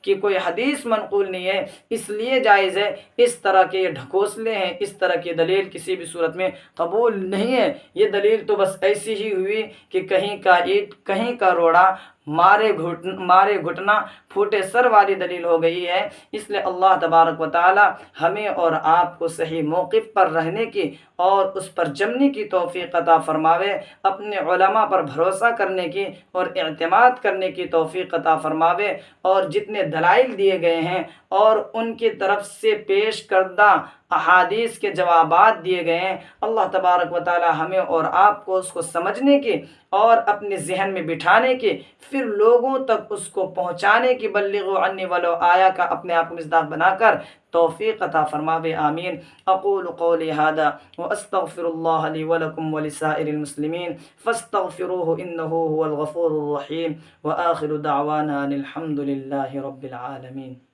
کی کوئی حدیث منقول نہیں ہے اس لیے جائز ہے، اس طرح کے یہ ڈھکوسلے ہیں، اس طرح کی دلیل کسی بھی صورت میں قبول نہیں ہے۔ یہ دلیل تو بس ایسی ہی ہوئی کہ کہیں کا اینٹ کہیں کا روڑا مارے گھٹنا پھوٹے سر والی دلیل ہو گئی ہے، اس لیے اللہ تبارک و تعالی ہمیں اور آپ کو صحیح موقف پر رہنے کی اور اس پر جمنے کی توفیق عطا فرماوے، اپنے علماء پر بھروسہ کرنے کی اور اعتماد کرنے کی توفیق عطا فرماوے، اور جتنے دلائل دیے گئے ہیں اور ان کی طرف سے پیش کردہ احادیث کے جوابات دیے گئے ہیں، اللہ تبارک و تعالی ہمیں اور آپ کو اس کو سمجھنے کی اور اپنے ذہن میں بٹھانے کی، پھر لوگوں تک اس کو پہنچانے کی، بلغوا عنی ولو آیا کا اپنے آپ کو مصداق بنا کر توفیق عطا فرماوے، آمین۔ اقول قولی ھذا واستغفر اللہ لی ولکم ولسائر المسلمین فاستغفروہ انہ هو الغفور الرحیم، وآخر دعوانا ان الحمد للہ رب العالمین۔